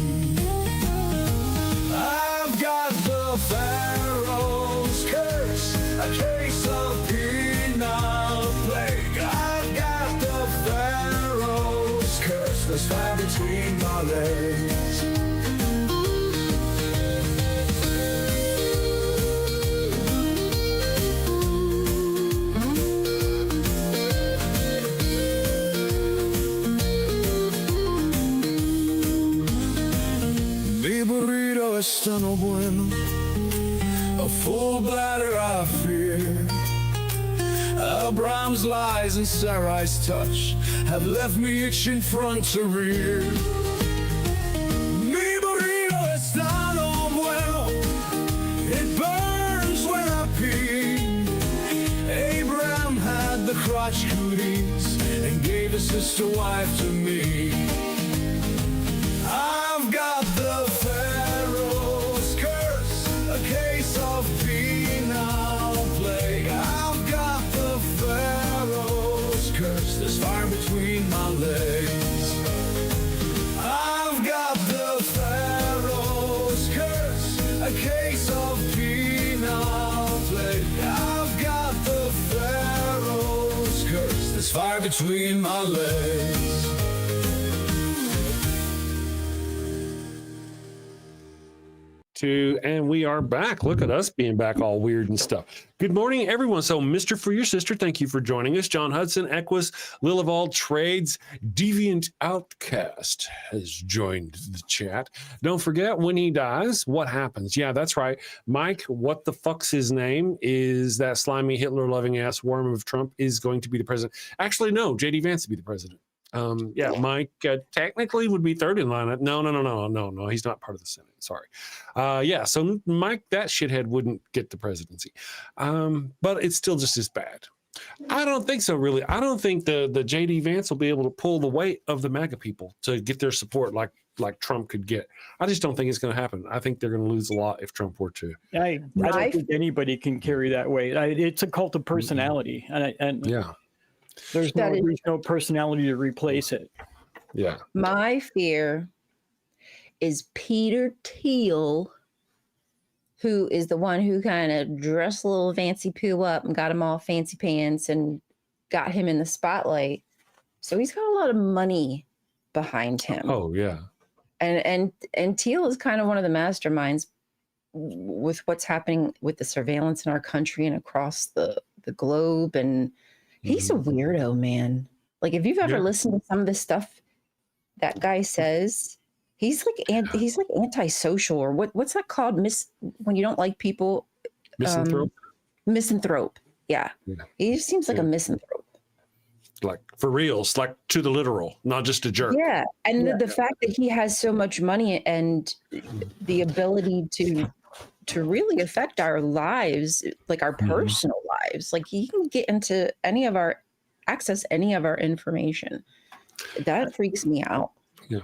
I've got the Pharaoh's curse, a case of penile plague. I've got the Pharaoh's curse, there's fire between my legs. está no bueno. A full bladder I fear. Abraham's lies and Sarai's touch have left me itching front to rear. Mi burrito está no bueno. It burns when I pee. Abraham had the crotch cooties and gave his sister wife to me. I've got the Pharaoh's curse, a case of penal plague. I've got the Pharaoh's curse, there's fire between my legs. I've got the Pharaoh's curse, a case of penal plague. I've got the Pharaoh's curse, there's fire between my legs. And we are back. Look at us being back all weird and stuff. Good morning, everyone. So, Mr. For Your Sister, thank you for joining us. John Hudson, Equus, Lil of All Trades, Deviant Outcast has joined the chat. Don't forget, when he dies, what happens? Yeah, that's right. Mike, what the fuck's his name? Is that slimy Hitler-loving ass worm of Trump is going to be the president? Actually, no, J.D. Vance to be the president. Yeah, Mike technically would be third in line. No, he's not part of the Senate. Sorry. Yeah, so Mike, that shithead wouldn't get the presidency. But it's still just as bad. I don't think so, really. I don't think the JD Vance will be able to pull the weight of the MAGA people to get their support like Trump could get. I just don't think it's going to happen. I think they're going to lose a lot if Trump were to. I don't think anybody can carry that weight. It's a cult of personality, and yeah. There's no personality to replace it. Yeah. My fear is Peter Thiel, who is the one who kind of dressed a little fancy poo up and got him all fancy pants and got him in the spotlight. So he's got a lot of money behind him. Oh yeah. And Thiel is kind of one of the masterminds with what's happening with the surveillance in our country and across the globe. And he's a weirdo, man. Like, if you've ever listened to some of the stuff that guy says, he's like antisocial, or what's that called? When you don't like people. Misanthrope. Misanthrope. Yeah. He just seems like a misanthrope. Like for reals, like to the literal, not just a jerk. Yeah, and the fact that he has so much money and the ability to really affect our lives, like our personal lives. Like, he can get into access any of our information. That freaks me out. Yeah.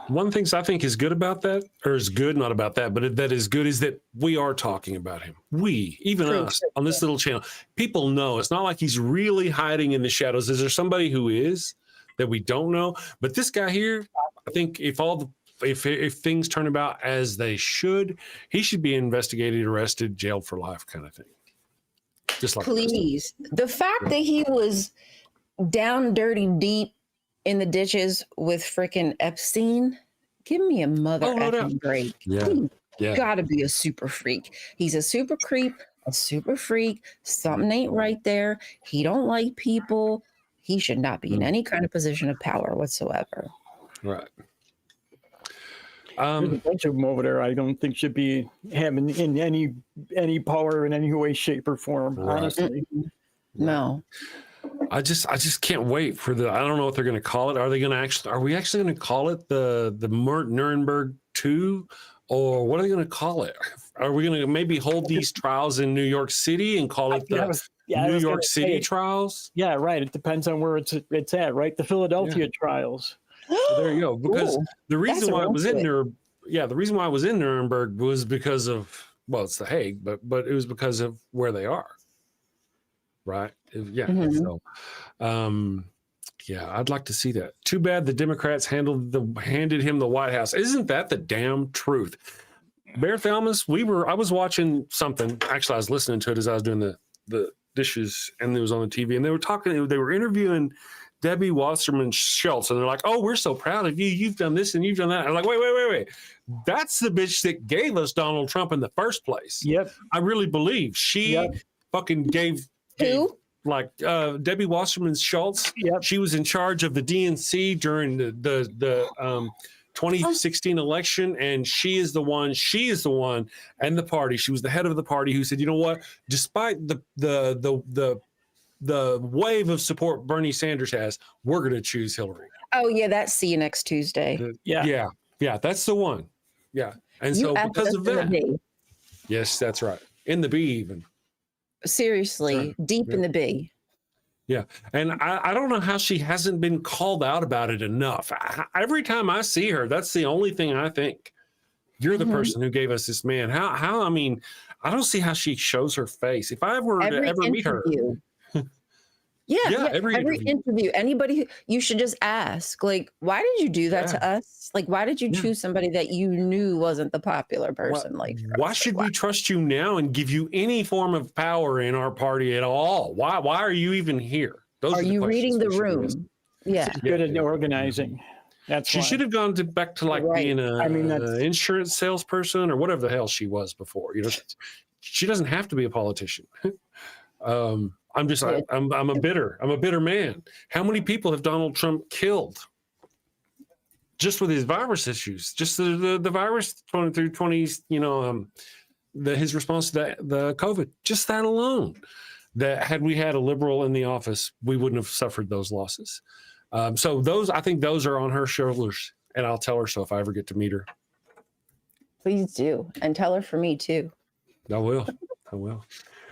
One of the things I think is good about that, or is good, not about that, but that is good, is that we are talking about him. Even us on this little channel. People know. It's not like he's really hiding in the shadows. Is there somebody who is that we don't know? But this guy here, I think if things turn about as they should, he should be investigated, arrested, jailed for life, kind of thing. Just like please. The fact that he was down dirty deep in the ditches with freaking Epstein, give me a mother effing break. Yeah. Gotta be a super freak. He's a super creep, a super freak. Something ain't right there. He don't like people. He should not be in any kind of position of power whatsoever. Right. There's a bunch of them over there I don't think should be having in any power in any way, shape, or form, honestly. No. I just can't wait for I don't know what they're going to call it. Are we actually going to call it the Nuremberg 2, or what are they going to call it? Are we going to maybe hold these trials in New York City and call it the New York City trials? Yeah, right. It depends on where it's at, right? The Philadelphia trials. So there you go. Because the reason why I was in Nuremberg was because of, well, it's The Hague, but it was because of where they are. Right. Yeah. So, I'd like to see that. Too bad the Democrats handed him the White House. Isn't that the damn truth? Bear Thelmas, I was watching something. Actually, I was listening to it as I was doing the dishes, and it was on the TV, and they were interviewing Debbie Wasserman Schultz, and they're like, "Oh, we're so proud of you. You've done this and you've done that." I'm like, wait. That's the bitch that gave us Donald Trump in the first place. Yep. I really believe she fucking gave who? Like Debbie Wasserman Schultz. Yep. She was in charge of the DNC during the 2016 election, and she is the one, and the party. She was the head of the party who said, you know what? Despite the wave of support Bernie Sanders has, we're going to choose Hillary. Oh yeah, that's see you next Tuesday. Yeah, that's the one. Yeah, and so because of that, yes, that's right. In the B even. Seriously, deep in the B. Yeah, and I don't know how she hasn't been called out about it enough. Every time I see her, that's the only thing I think. You're the person who gave us this man. How? I mean, I don't see how she shows her face. If I were to ever meet her. Every interview. Anybody, you should just ask, like, why did you do that to us? Like, why did you choose somebody that you knew wasn't the popular person? Why should we trust you now and give you any form of power in our party at all? Why are you even here? Are you reading the room? Yeah. She's good at organizing. She should have gone back to being an insurance salesperson or whatever the hell she was before. You know, she doesn't have to be a politician. I'm a bitter man. How many people have Donald Trump killed just with his virus issues? Just the virus through 20s, his response to the COVID, just that alone. That had we had a liberal in the office, we wouldn't have suffered those losses. So I think those are on her shoulders, and I'll tell her so if I ever get to meet her. Please do, and tell her for me too. I will.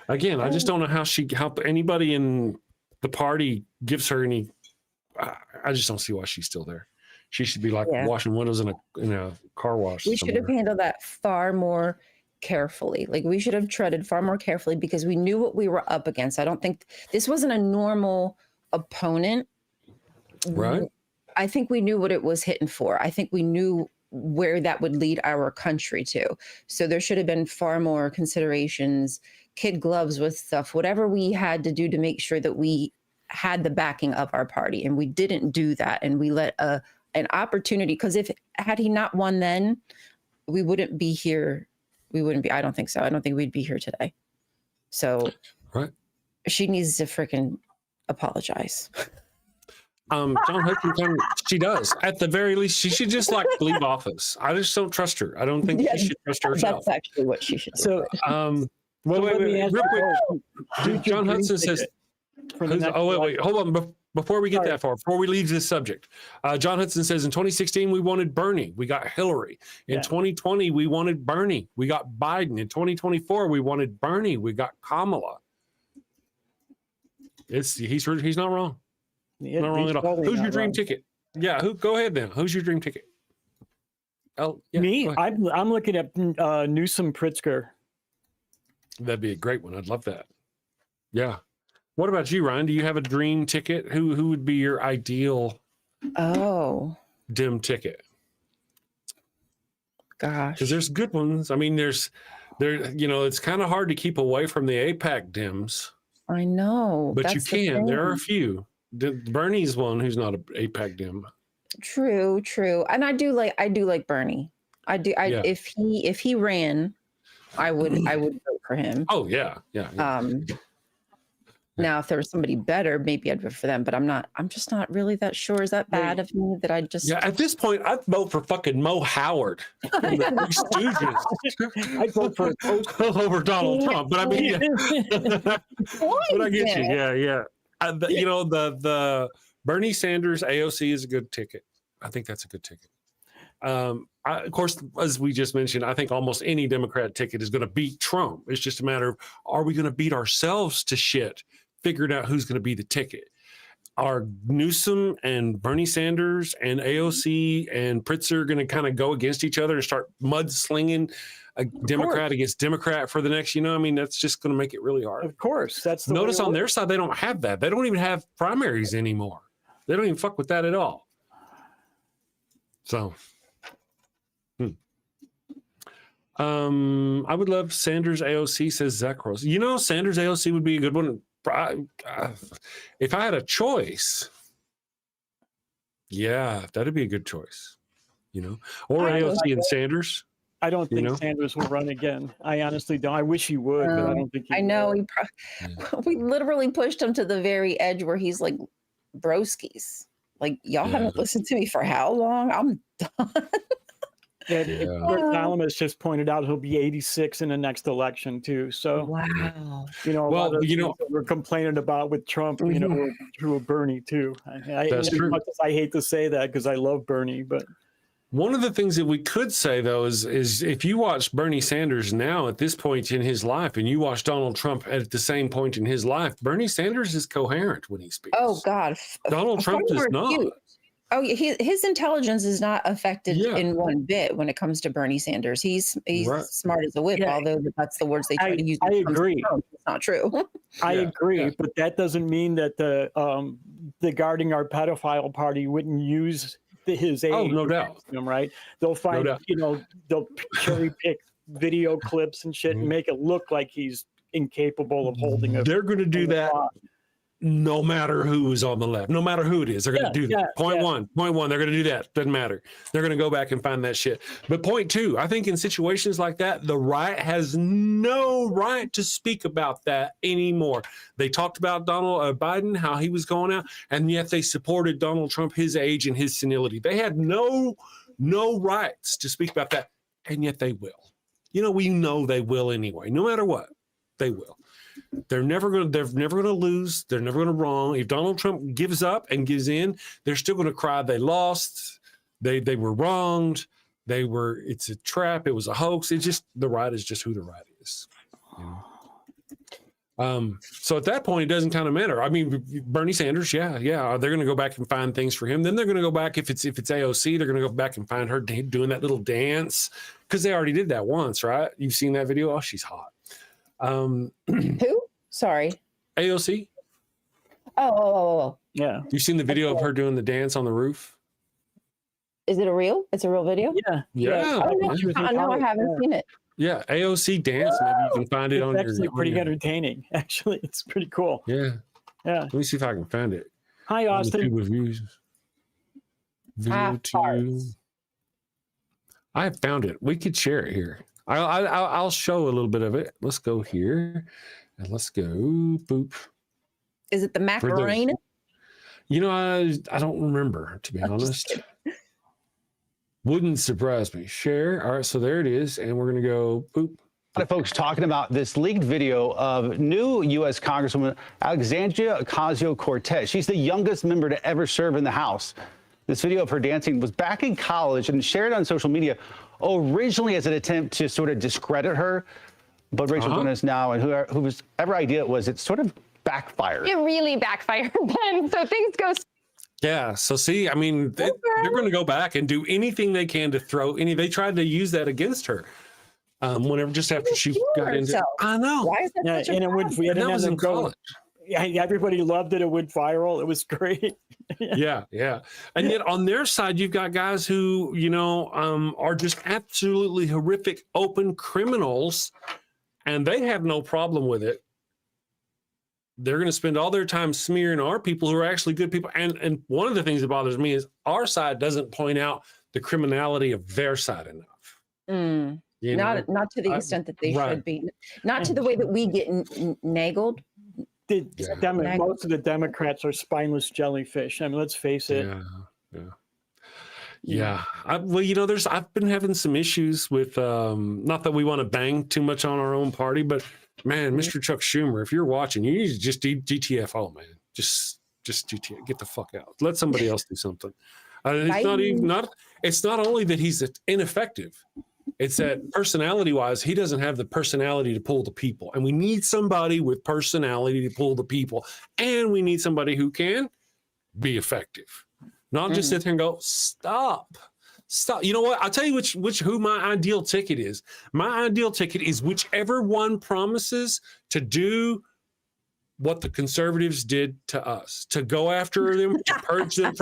Again, I just don't know how anybody in the party gives her any. I just don't see why she's still there. She should be washing windows in a car wash. We should have handled that far more carefully. Like, we should have treaded far more carefully because we knew what we were up against. I don't think this wasn't a normal opponent. Right. I think we knew what it was hitting for. I think we knew where that would lead our country to. So there should have been far more considerations, kid gloves with stuff, whatever we had to do to make sure that we had the backing of our party. And we didn't do that. And we let an opportunity, because had he not won then, we wouldn't be here. I don't think so. I don't think we'd be here today. So she needs to freaking apologize. John Hutchinson, she does. At the very least, she should just leave office. I just don't trust her. I don't think she should trust herself. That's actually what she should do. So, wait, real quick. John Hudson says, hold on. Before we get that far, before we leave this subject, John Hudson says in 2016, we wanted Bernie. We got Hillary. In 2020, we wanted Bernie. We got Biden. In 2024, we wanted Bernie. We got Kamala. He's not wrong. Yeah, not wrong at all. Who's your dream ticket? Yeah, go ahead then. Who's your dream ticket? Oh, yeah, me. I'm looking at Newsom Pritzker. That'd be a great one. I'd love that. Yeah. What about you, Ryan? Do you have a dream ticket? Who would be your ideal Dem ticket? Gosh. Because there's good ones. I mean, it's kind of hard to keep away from the AIPAC Dems. I know. But you can. There are a few. Bernie's one who's not an AIPAC Dem. True. And I do like Bernie. If he ran, I would vote for him. Oh yeah. Now, if there was somebody better, maybe I'd vote for them, but I'm just not really that sure. Is that bad of me that I just... Yeah, at this point, I'd vote for fucking Mo Howard from the Three Stooges. I'd vote for over Donald Trump, but I mean, but I get you. Yeah. The Bernie Sanders AOC is a good ticket. I think that's a good ticket. Of course, as we just mentioned, I think almost any Democrat ticket is going to beat Trump. It's just a matter of, are we going to beat ourselves to shit? Figured out who's going to be the ticket. Are Newsom and Bernie Sanders and AOC and Pritzker going to kind of go against each other and start mudslinging a Democrat against Democrat for the next, that's just going to make it really hard. Of course. That's the Notice on their side, they don't have that. They don't even have primaries anymore. They don't even fuck with that at all. So, I would love Sanders AOC, says Zach Rose. Sanders AOC would be a good one. If I had a choice, that'd be a good choice, or AOC and Sanders. I don't think Sanders will run again. I honestly don't. I wish he would, but I don't think he will. We literally pushed him to the very edge where he's like broskies. Like, y'all haven't listened to me for how long? I'm done. Rick Salamis just pointed out he'll be 86 in the next election too. So wow, you know, a lot of that we're complaining about with Trump, you know, were true of Bernie too. As much as I hate to say that because I love Bernie, but one of the things that we could say though is if you watch Bernie Sanders now at this point in his life, and you watch Donald Trump at the same point in his life, Bernie Sanders is coherent when he speaks. Oh God, Donald Trump is not. Oh, his intelligence is not affected in one bit when it comes to Bernie Sanders. He's smart as a whip, although that's the words they try to use. I agree. It's not true. I agree, but that doesn't mean that the Guarding Our Pedophile Party wouldn't use his age. Oh, no doubt. Him, right? They'll find, you know, they'll cherry pick video clips and shit and make it look like he's incapable of holding it. They're going to do that. No matter who is on the left, no matter who it is, they're going to do that. Point one, they're going to do that. Doesn't matter. They're going to go back and find that shit. But point two, I think in situations like that, the right has no right to speak about that anymore. They talked about Donald Biden, how he was going out, and yet they supported Donald Trump, his age and his senility. They had no rights to speak about that, and yet they will. You know, we know they will anyway. No matter what, they will. They're never going to lose. They're never going to wrong. If Donald Trump gives up and gives in, they're still going to cry they lost. They were wronged. It's a trap. It was a hoax. It's just, the right is just who the right is. You know? So at that point, it doesn't kind of matter. I mean, Bernie Sanders, they're going to go back and find things for him. Then they're going to go back, if it's AOC, they're going to go back and find her doing that little dance, because they already did that once, right? You've seen that video? Oh, she's hot. Who? Sorry. AOC. Oh. Yeah. You've seen the video of her doing the dance on the roof? Is it it's a real video? Yeah. Oh, no, I haven't seen it. Yeah, AOC dance. Maybe you can find it on your. It's actually pretty entertaining. Actually, it's pretty cool. Yeah. Let me see if I can find it. Hi, Austin. Reviews. Video 2. I have found it. We could share it here. I'll show a little bit of it. Let's go here and let's go. Boop. Is it the Macarena? You know, I don't remember, to be honest. Wouldn't surprise me. Share. All right, so there it is, and we're gonna go. Boop. A lot of folks talking about this leaked video of new U.S. Congresswoman Alexandria Ocasio-Cortez. She's the youngest member to ever serve in the House. This video of her dancing was back in college and shared on social media, originally as an attempt to sort of discredit her. But Rachel doing this now, and whoever idea it was, it sort of backfired. It really backfired, Ben. So things go. Yeah. So see, I mean, they're going to go back and do anything they can to throw any. They tried to use that against her. Whenever just after she got into, I know. Why is that such a problem? That was in college. Yeah, everybody loved it. It went viral. It was great. Yeah. And yet on their side, you've got guys who, you know, are just absolutely horrific, open criminals, and they have no problem with it. They're going to spend all their time smearing our people who are actually good people. And one of the things that bothers me is our side doesn't point out the criminality of their side enough. Not to the extent that they should be. Not to the way that we get nagled. Most of the Democrats are spineless jellyfish. I mean, let's face it. Yeah. Well, you know, I've been having some issues with, not that we want to bang too much on our own party, but man, Mr. Chuck Schumer, if you're watching, you need to just GTFO, man. Just GTFO, get the fuck out. Let somebody else do something. It's not only that he's ineffective. It's that personality-wise, he doesn't have the personality to pull the people. And we need somebody with personality to pull the people. And we need somebody who can be effective. Not just sit there and go, stop. You know what? I'll tell you who my ideal ticket is. My ideal ticket is whichever one promises to do what the conservatives did to us, to go after them, to purge them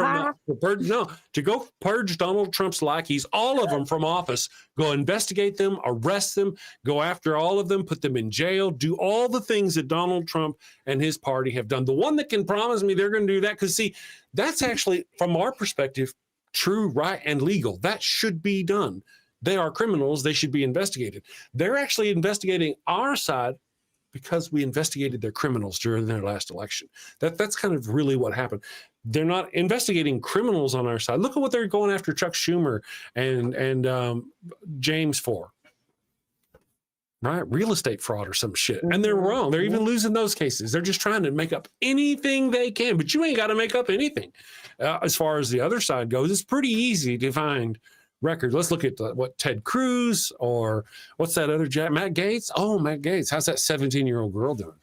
to go purge Donald Trump's lackeys, all of them from office, go investigate them, arrest them, go after all of them, put them in jail, do all the things that Donald Trump and his party have done. The one that can promise me they're going to do that, because see, that's actually, from our perspective, true, right, and legal. That should be done. They are criminals. They should be investigated. They're actually investigating our side because we investigated their criminals during their last election. That's kind of really what happened. They're not investigating criminals on our side. Look at what they're going after Chuck Schumer and James for. Right? Real estate fraud or some shit. And they're wrong. They're even losing those cases. They're just trying to make up anything they can, but you ain't got to make up anything. As far as the other side goes, it's pretty easy to find records. Let's look at what Ted Cruz or what's that other Jack, Matt Gaetz? Oh, Matt Gaetz. How's that 17-year-old girl doing?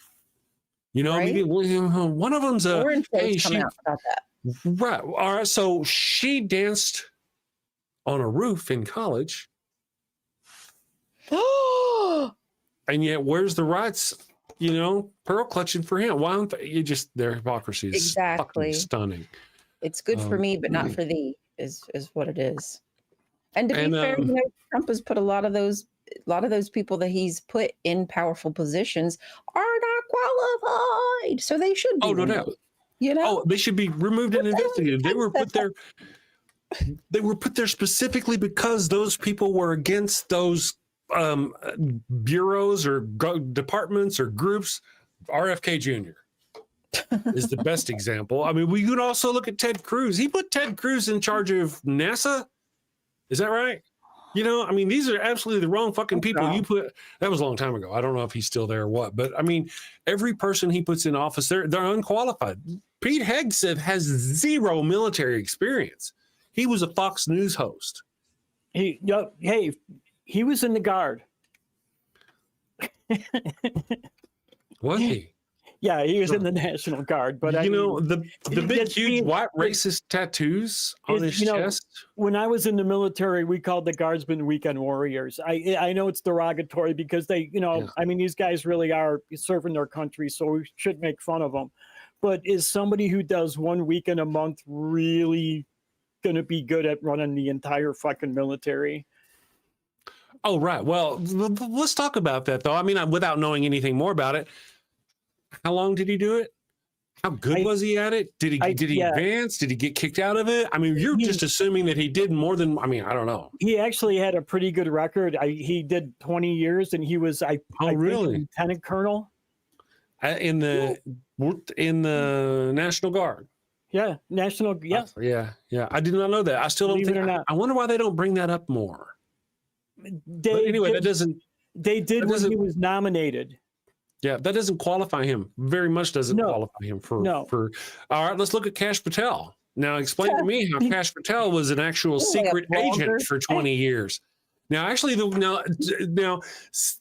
You know, maybe one of them's a, hey, she, out about that. Right. All right. So she danced on a roof in college. And yet, where's the rights? You know, pearl clutching for him. Why don't they, their hypocrisy is fucking stunning. It's good for me, but not for thee, is what it is. And to be fair, you know, Trump has put a lot of those people that he's put in powerful positions are not qualified, so they should be. Oh, no doubt. You know, they should be removed and investigated. They were put there. They were put there specifically because those people were against those bureaus or departments or groups. RFK Jr. is the best example. I mean, we could also look at Ted Cruz. He put Ted Cruz in charge of NASA. Is that right? You know, I mean, these are absolutely the wrong fucking people. You put, that was a long time ago. I don't know if he's still there or what, but I mean, every person he puts in office, they're unqualified. Pete Hegseth has zero military experience. He was a Fox News host. He was in the Guard. Was he? Yeah, he was in the National Guard. But you know, the big, huge, white racist tattoos on his chest. When I was in the military, we called the Guardsmen weekend warriors. I know it's derogatory because they, you know, I mean, these guys really are serving their country, so we should make fun of them. But is somebody who does 1 weekend a month really going to be good at running the entire fucking military? Oh, right. Well, let's talk about that, though. I mean, without knowing anything more about it, how long did he do it? How good was he at it? Did he advance? Did he get kicked out of it? I mean, you're just assuming that he did more than, I mean, I don't know. He actually had a pretty good record. He did 20 years and he was, really? Lieutenant Colonel. In the National Guard. Yeah, National, yeah. Yeah. I did not know that. I still don't think, I wonder why they don't bring that up more. But anyway, that doesn't. They did when he was nominated. Yeah, that doesn't qualify him. Very much doesn't qualify him for. All right, let's look at Kash Patel. Now, explain to me how Kash Patel was an actual secret agent for 20 years. Now, actually, now,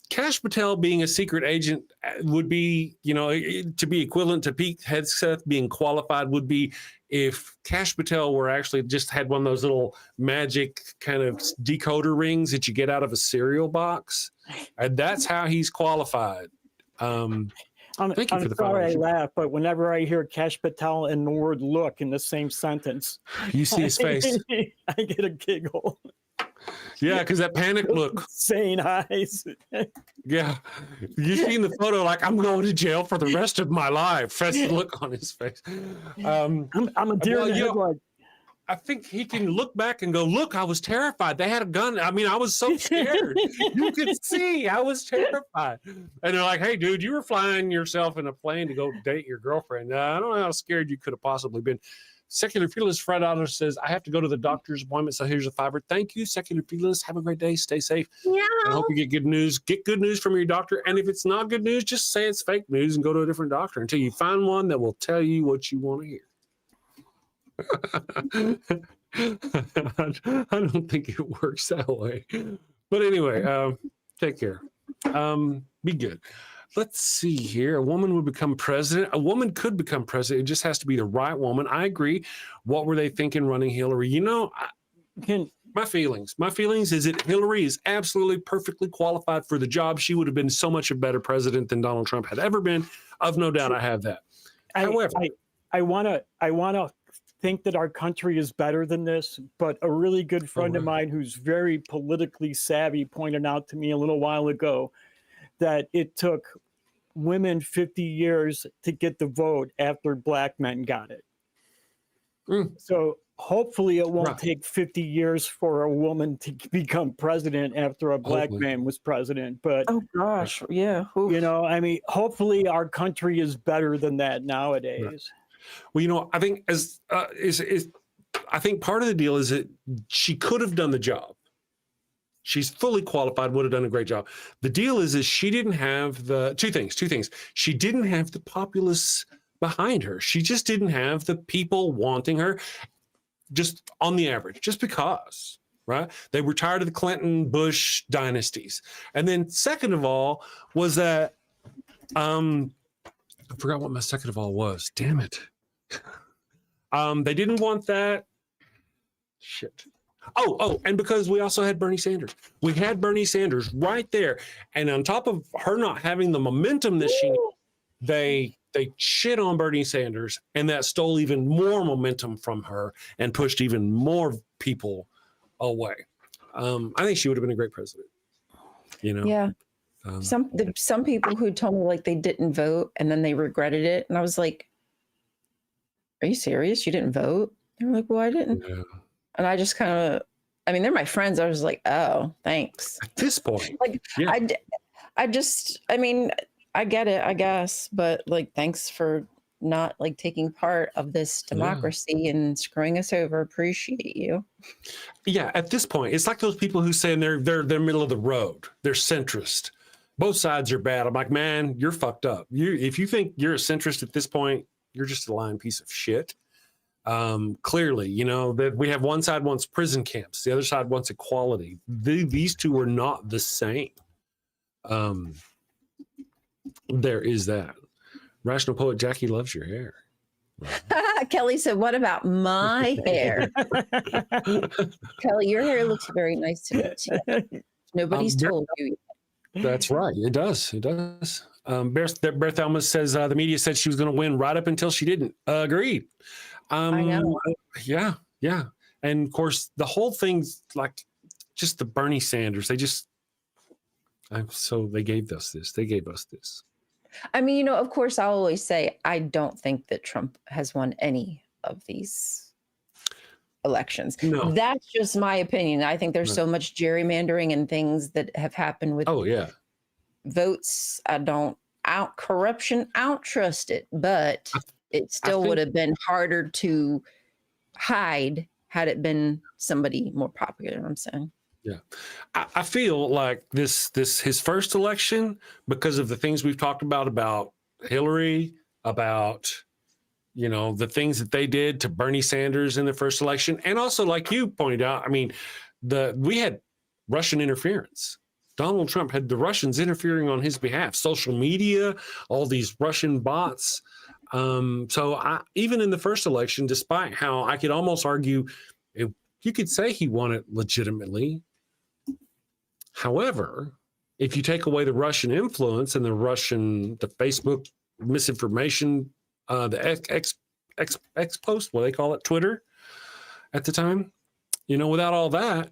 Kash Patel being a secret agent would be, you know, to be equivalent to Pete Hegseth being qualified would be if Kash Patel were actually just had one of those little magic kind of decoder rings that you get out of a cereal box. And that's how he's qualified. I'm sorry I laugh, but whenever I hear Kash Patel and the word look in the same sentence, you see his face. I get a giggle. Yeah, because that panic look. Insane eyes. Yeah. You've seen the photo like, I'm going to jail for the rest of my life. That's the look on his face. I'm a deer in the headlight. I think he can look back and go, look, I was terrified. They had a gun. I mean, I was so scared. You could see I was terrified. And they're like, hey, dude, you were flying yourself in a plane to go date your girlfriend. I don't know how scared you could have possibly been. Secular Fearless Fred Otter says, I have to go to the doctor's appointment, so here's a $5. Thank you, Secular Fearless. Have a great day. Stay safe. Yeah. I hope you get good news. Get good news from your doctor. And if it's not good news, just say it's fake news and go to a different doctor until you find one that will tell you what you want to hear. I don't think it works that way. But anyway, take care. Be good. Let's see here. A woman would become president. A woman could become president. It just has to be the right woman. I agree. What were they thinking running Hillary? You know, my feelings is that Hillary is absolutely perfectly qualified for the job. She would have been so much a better president than Donald Trump had ever been. Of no doubt I have that. However, I want to think that our country is better than this, but a really good friend of mine who's very politically savvy pointed out to me a little while ago that it took women 50 years to get the vote after black men got it. So hopefully it won't Right. take 50 years for a woman to become president after a black Hopefully. man was president. But, Oh gosh, yeah. Oof. you know, I mean, hopefully our country is better than that nowadays. Well, you know, I think I think part of the deal is that she could have done the job. She's fully qualified, would have done a great job. The deal is she didn't have the two things. She didn't have the populace behind her. She just didn't have the people wanting her, just on the average, just because, right? They were tired of the Clinton, Bush dynasties. And then second of all was that, I forgot what my second of all was. Damn it. They didn't want that. Shit. Oh, and because we also had Bernie Sanders. We had Bernie Sanders right there. And on top of her not having the momentum that she needed, they shit on Bernie Sanders, and that stole even more momentum from her and pushed even more people away. I think she would have been a great president. You know? Yeah. Some people who told me like they didn't vote and then they regretted it. And I was like, are you serious? You didn't vote? They were like, well, I didn't. Yeah. And I just kind of, I mean, they're my friends. I was like, oh, thanks. At this point, Like, yeah. I mean, I get it, I guess, but like, thanks for not like taking part of this democracy and screwing us over. Appreciate you. Yeah, at this point, it's like those people who say they're middle of the road. They're centrist. Both sides are bad. I'm like, man, you're fucked up. If you think you're a centrist at this point, you're just a lying piece of shit. Clearly, you know, that we have one side wants prison camps, the other side wants equality. These two are not the same. There is that. Rational poet Jackie loves your hair. Kelly said, what about my hair? Kelly, your hair looks very nice to me too. Nobody's told you. That's right. It does. It does. Bear Thelma says the media said she was going to win right up until she didn't. Agreed. I know. Yeah. And of course, the whole thing's like just the Bernie Sanders. So they gave us this. They gave us this. I mean, you know, of course, I'll always say I don't think that Trump has won any of these elections. No. That's just my opinion. I think there's so much gerrymandering and things that have happened with votes. Corruption, I don't trust it, but it still would have been harder to hide had it been somebody more popular, I'm saying. Yeah. I feel like his first election, because of the things we've talked about Hillary, about, you know, the things that they did to Bernie Sanders in the first election. And also, like you pointed out, I mean, we had Russian interference. Donald Trump had the Russians interfering on his behalf, social media, all these Russian bots. So even in the first election, despite how I could almost argue, you could say he won it legitimately. However, if you take away the Russian influence and the Facebook misinformation, the X post, what they call it, Twitter at the time, you know, without all that,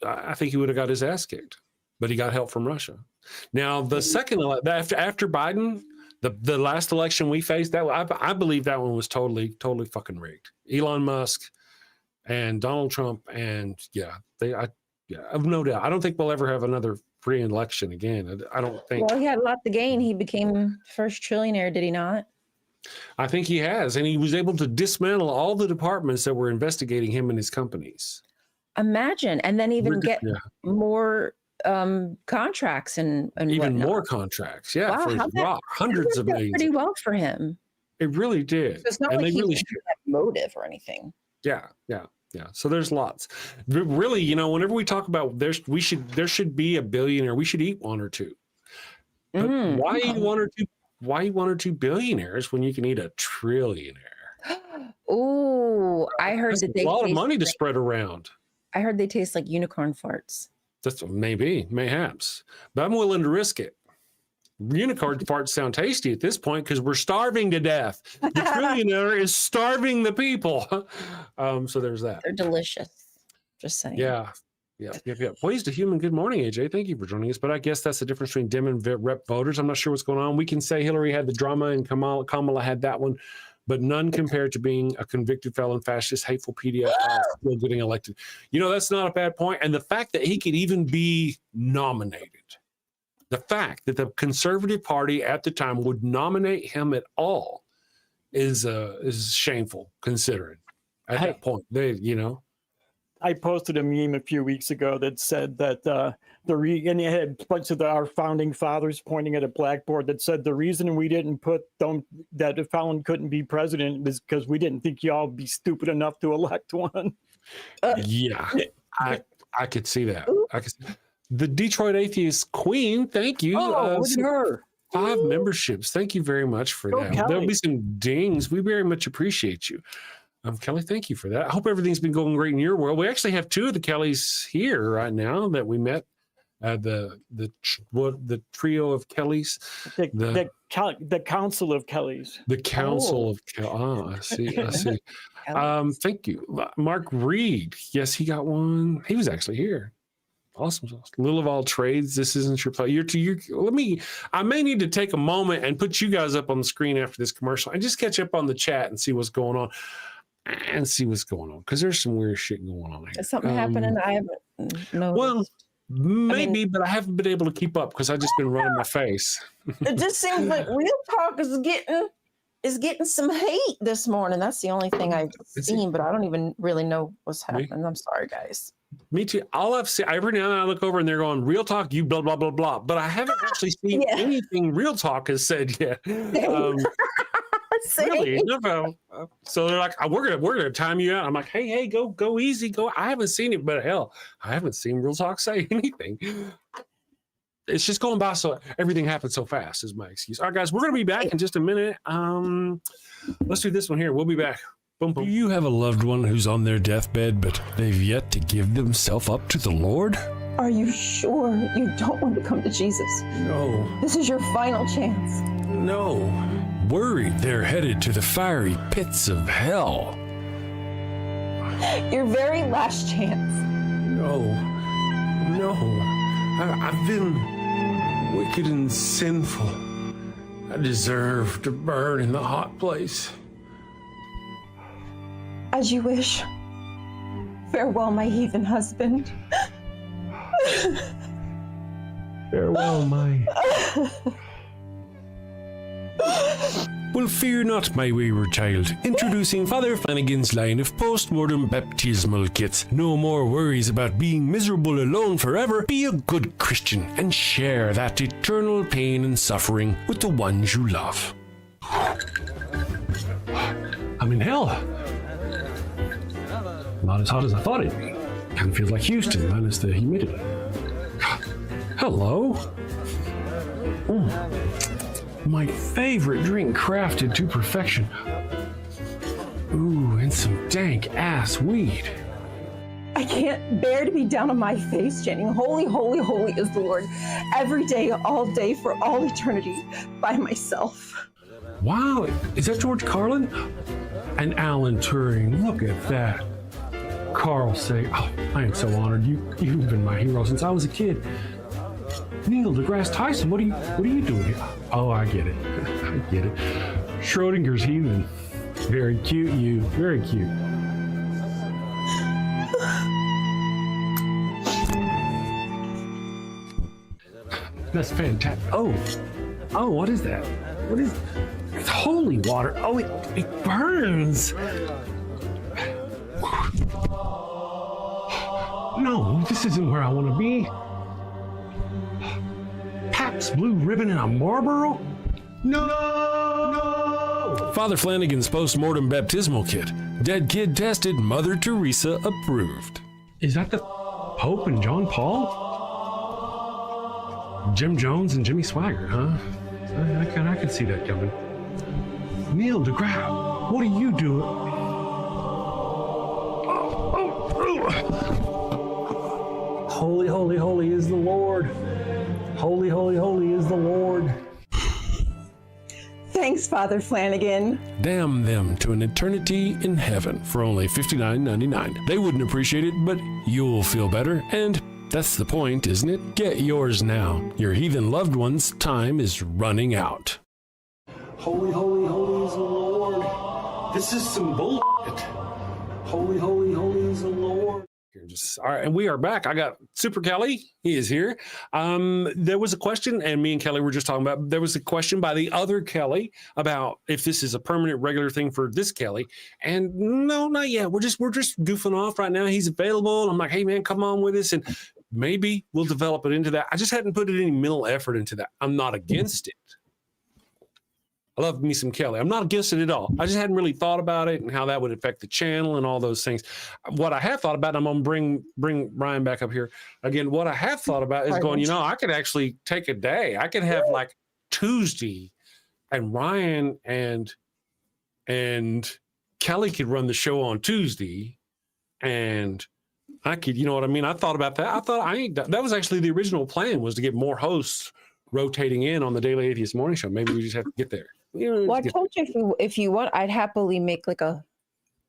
I think he would have got his ass kicked. But he got help from Russia. Now, the second after Biden, the last election we faced, I believe that one was totally fucking rigged. Elon Musk and Donald Trump, and I've no doubt. I don't think we'll ever have another free election again. I don't think. Well, he had a lot to gain. He became first trillionaire, did he not? I think he has, and he was able to dismantle all the departments that were investigating him and his companies. Imagine, and then even get more contracts and even whatnot. more contracts. Yeah, wow, for his rock, hundreds of millions. Pretty well for him. It really did. So it's not and like they he really didn't have motive or anything. Yeah. So there's lots. Really, you know, whenever we talk about there should be a billionaire. We should eat one or two. But why eat one or two? Why one or two billionaires when you can eat a trillionaire? Oh, I heard that a lot of money to spread around. I heard they taste like unicorn farts. That's mayhaps, but I'm willing to risk it. Unicorn farts sound tasty at this point because we're starving to death. The trillionaire is starving the people. So there's that. They're delicious. Just saying. Yeah. Ways to human. Good morning, AJ. Thank you for joining us. But I guess that's the difference between Dem and rep voters. I'm not sure what's going on. We can say Hillary had the drama and Kamala had that one. but none compared to being a convicted felon, fascist, hateful PDF file still getting elected. You know, that's not a bad point. And the fact that he could even be nominated, the fact that the Conservative Party at the time would nominate him at all is shameful, considering at that point I posted a meme a few weeks ago that said that and it had a bunch of our founding fathers pointing at a blackboard that said the reason we didn't put that a felon couldn't be president is because we didn't think y'all would be stupid enough to elect one. Yeah, I could see that. The Detroit Atheist Queen, thank you. Oh, look at her. 5 memberships. Thank you very much for that. Kelly. There'll be some dings. We very much appreciate you. Kelly, thank you for that. I hope everything's been going great in your world. We actually have 2 of the Kellys here right now that we met. The trio of Kellys. The Council of Kellys. The Council of Kellys. Oh, I see. Thank you. Mark Reed. Yes, he got one. He was actually here. Awesome. Little of all trades. This isn't your play. I may need to take a moment and put you guys up on the screen after this commercial and just catch up on the chat and see what's going on. Because there's some weird shit going on here. Is something happening? I haven't noticed. Well, maybe, but I haven't been able to keep up because I've just been running my face. It just seems like Real Talk is getting some hate this morning. That's the only thing I've seen, but I don't even really know what's happening. I'm sorry, guys. Me too. All I've seen, every now and then I look over and they're going, Real Talk, you blah, blah, blah, blah. But I haven't actually seen anything Real Talk has said yet. Really? No. So they're like, we're gonna time you out. I'm like, hey, go easy, go. I haven't seen it, but hell, I haven't seen Real Talk say anything. It's just going by, so everything happens so fast is my excuse. All right, guys, we're gonna be back in just a minute. Let's do this one here. We'll be back. Boom, boom. Do you have a loved one who's on their deathbed, but they've yet to give themselves up to the Lord? Are you sure you don't want to come to Jesus? No. This is your final chance. No. Worried they're headed to the fiery pits of hell. Your very last chance. No. I've been wicked and sinful. I deserve to burn in the hot place. As you wish. Farewell, my heathen husband. Farewell, my... Well, fear not, my wayward child. Introducing Father Flanagan's line of post-mortem baptismal kits. No more worries about being miserable alone forever. Be a good Christian and share that eternal pain and suffering with the ones you love. I'm in hell. Not as hot as I thought it'd be. Kind of feels like Houston, minus the humidity. Hello. My favorite drink crafted to perfection. Ooh, and some dank ass weed. I can't bear to be down on my face chanting, holy, holy, holy is the Lord, every day, all day, for all eternity, by myself. Wow, is that George Carlin? And Alan Turing, look at that. Carl say, oh, I am so honored. You've been my hero since I was a kid. Neil deGrasse Tyson, what are you doing here? Oh, I get it. I get it. Schrodinger's heathen. Very cute, you. Very cute. That's fantastic. Oh, what is that? What is? It's holy water. Oh, it burns. No, this isn't where I want to be. Pabst Blue Ribbon and a Marlboro? No! Father Flanagan's post-mortem baptismal kit. Dead kid tested, Mother Teresa approved. Is that the Pope and John Paul? Jim Jones and Jimmy Swaggart, huh? I can see that coming. Neil deGrasse, what are you doing? Holy, holy, holy is the Lord. Holy, holy, holy is the Lord. Thanks, Father Flanagan. Damn them to an eternity in heaven for only $59.99. They wouldn't appreciate it, but you'll feel better, and that's the point, isn't it? Get yours now. Your heathen loved one's time is running out. Holy, holy, holy is the Lord. This is some bullshit. Holy, holy, holy is the Lord. All right, and we are back. I got Super Kelly. He is here. There was a question, and me and Kelly were just talking about, there was a question by the other Kelly about if this is a permanent, regular thing for this Kelly. And no, not yet. We're just goofing off right now. He's available. And I'm like, hey, man, come on with us. And maybe we'll develop it into that. I just hadn't put any mental effort into that. I'm not against it. I love me some Kelly. I'm not against it at all. I just hadn't really thought about it and how that would affect the channel and all those things. What I have thought about, and I'm going to bring Ryan back up here again. What I have thought about is going, I could actually take a day. I could have like Tuesday, and Ryan and Kelly could run the show on Tuesday, and I could, you know what I mean? I thought about that. I thought that was actually the original plan, was to get more hosts rotating in on the Daily Atheist Morning Show. Maybe we just have to get there. Well, I told you if you want, I'd happily make like a,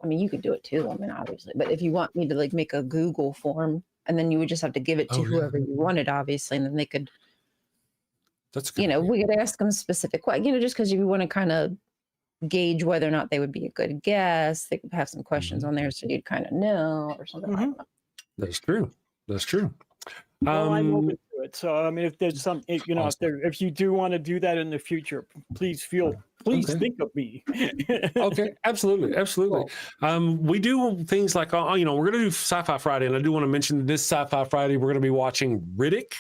I mean, you could do it too, I mean, obviously, but if you want me to like make a Google form, and then you would just have to give it to whoever you wanted, obviously, and then they could, that's good. We could ask them specific, just because you want to kind of gauge whether or not they would be a good guest, they could have some questions on there so you'd kind of know or something like that. That's true. That's true. Well, I'm open to it. So I mean, if there's some, awesome. if you do want to do that in the future, please think of me. Okay, absolutely. We do things like, we're going to do Sci-Fi Friday, and I do want to mention this Sci-Fi Friday we're going to be watching Riddick.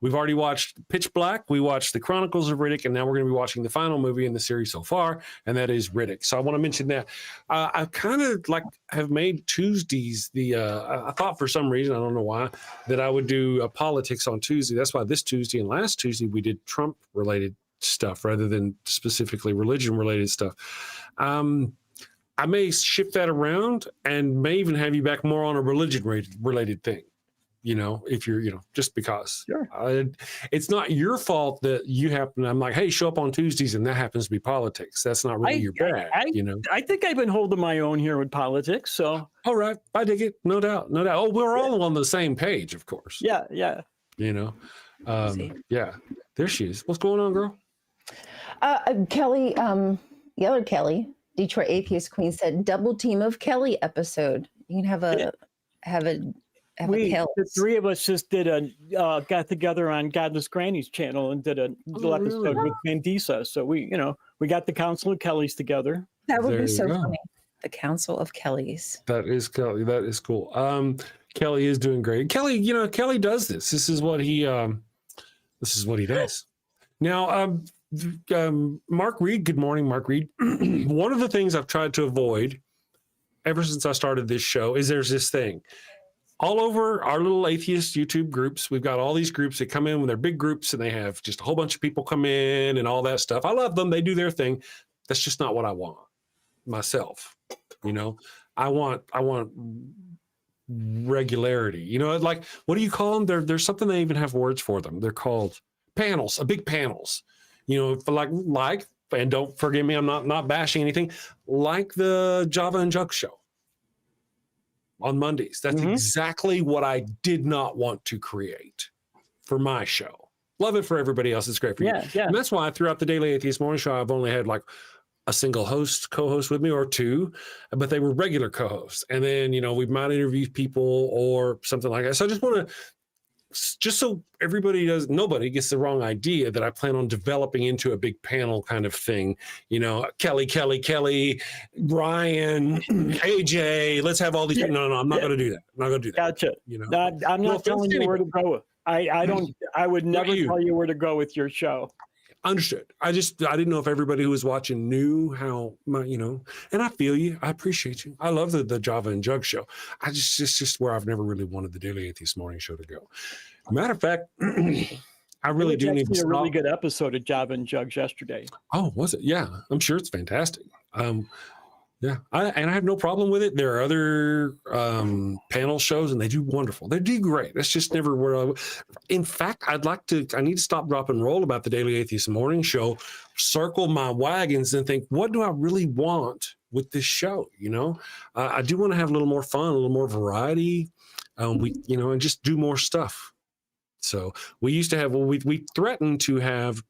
We've already watched Pitch Black. We watched The Chronicles of Riddick, and now we're going to be watching the final movie in the series so far, and that is Riddick. So I want to mention that. I kind of have made Tuesdays I thought for some reason, I don't know why, that I would do politics on Tuesday. That's why this Tuesday and last Tuesday we did Trump-related stuff rather than specifically religion-related stuff. I may shift that around and may even have you back more on a religion-related thing. If you're, just because. Sure. It's not your fault that you happen. I'm like, hey, show up on Tuesdays, and that happens to be politics. That's not really your bag. I think I've been holding my own here with politics. So. All right, I dig it. No doubt. Oh, we're all on the same page, of course. Yeah. Yeah. There she is. What's going on, girl? Kelly, the other Kelly, Detroit Atheist Queen, said double team of Kelly episode. You can have a the three of us just got together on Godless Granny's channel and did a little episode with Mandisa. So we got the Council of Kellys together. That would be so funny. The Council of Kellys. That is Kelly. That is cool. Kelly is doing great. Kelly, Kelly does this. This is what he does. Now, Mark Reed. Good morning, Mark Reed. One of the things I've tried to avoid ever since I started this show is there's this thing. All over our little atheist YouTube groups, we've got all these groups that come in with their big groups, and they have just a whole bunch of people come in and all that stuff. I love them. They do their thing. That's just not what I want myself. I want regularity. Like, what do you call them? There's something they even have words for them. They're called panels, big panels. Like, and don't forgive me, I'm not bashing anything, like the Java and Jug show on Mondays. That's exactly what I did not want to create for my show. Love it for everybody else. It's great for you. Yeah. And that's why throughout the Daily Atheist Morning Show, I've only had like a single co-host with me, or two, but they were regular co-hosts. And then, we might interview people or something like that. So I just want to, just so nobody gets the wrong idea that I plan on developing into a big panel kind of thing. Kelly, Ryan, AJ, let's have all these. No, I'm not going to do that. I'm not going to do that. Gotcha. I'm not telling you where to go. I would never tell you where to go with your show. Understood. I didn't know if everybody who was watching knew how and I feel you. I appreciate you. I love the Java and Jug show. It's just where I've never really wanted the Daily Atheist Morning Show to go. Matter of fact, I really do need to stop. A really good episode of Java and Jugs yesterday. Oh, was it? Yeah, I'm sure it's fantastic. Yeah, I have no problem with it. There are other panel shows, and they do wonderful. They do great. That's just never where in fact, I need to stop, drop, and roll about the Daily Atheist Morning Show, circle my wagons and think, what do I really want with this show? I do want to have a little more fun, a little more variety, and just do more stuff. So we used to have, we threatened to have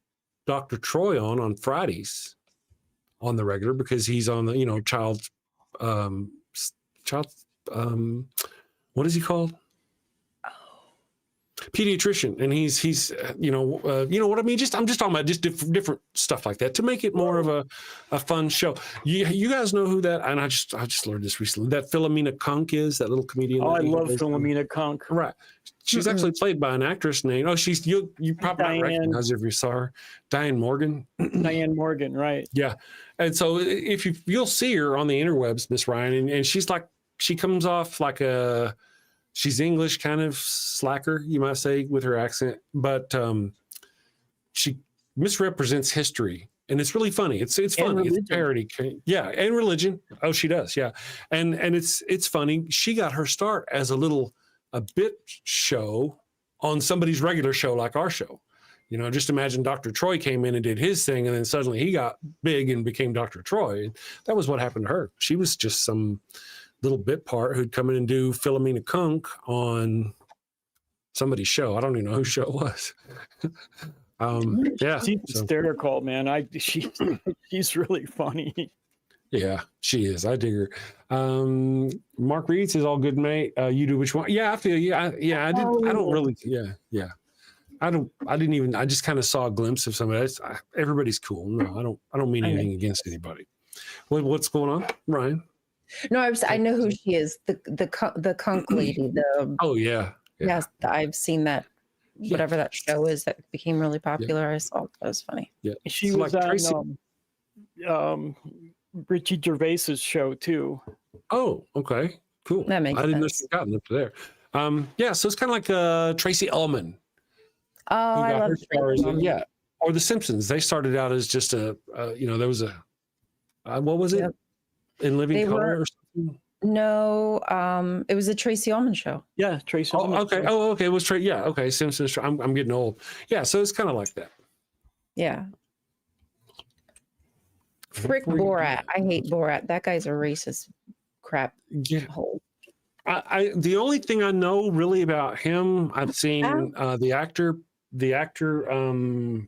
Dr. Troy on Fridays on the regular because he's on the, you know, what is he called? Pediatrician, and he's you know what I mean. I'm just talking about just different stuff like that to make it more of a fun show. You guys know who that? And I just learned this recently. That Philomena Kunk is that little comedian. Oh, I love Philomena Kunk. Right, she's actually played by an actress named. Oh, you probably not recognize her if you saw her. Diane Morgan. Diane Morgan, right? Yeah, and so if you'll see her on the interwebs, Miss Ryan, and she's like she comes off like a. She's English, kind of slacker, you might say, with her accent, but she misrepresents history, and it's really funny. It's funny. It's parody, yeah, and religion. Oh, she does, yeah, and it's funny. She got her start as a bit show on somebody's regular show like our show. You know, just imagine Dr. Troy came in and did his thing, and then suddenly he got big and became Dr. Troy. That was what happened to her. She was just some little bit part who'd come in and do Philomena Kunk on somebody's show. I don't even know whose show it was. Yeah, she's hysterical, man. She's really funny. Yeah, she is. I dig her. Mark Reed says, "All good, mate. You do which one?" Yeah, I feel you. I don't really. Yeah. I didn't even. I just kind of saw a glimpse of somebody. Everybody's cool. No, I don't mean anything against anybody. What's going on, Ryan? No, I know who she is. The Kunk lady. Oh yeah. Yes, I've seen that. Yeah. Whatever that show is that became really popular. I saw that was funny. Yeah, she was on Richie Gervais's show too. Oh, okay, cool. That makes I didn't know sense. she'd gotten up to there. Yeah, so it's kind of like Tracy Ullman. Oh, I love stars. Yeah, or The Simpsons. They started out as just there was a what was it? Yep. In Living Color or something? No, it was a Tracy Ullman show. Yeah, Tracy Ullman. Okay. Show. Oh, okay. It was Tracy. Yeah. Okay. Simpsons. I'm getting old. Yeah. So it's kind of like that. Yeah. Frick Borat. I hate Borat. That guy's a racist crap hole. The only thing I know really about him, I've seen the actor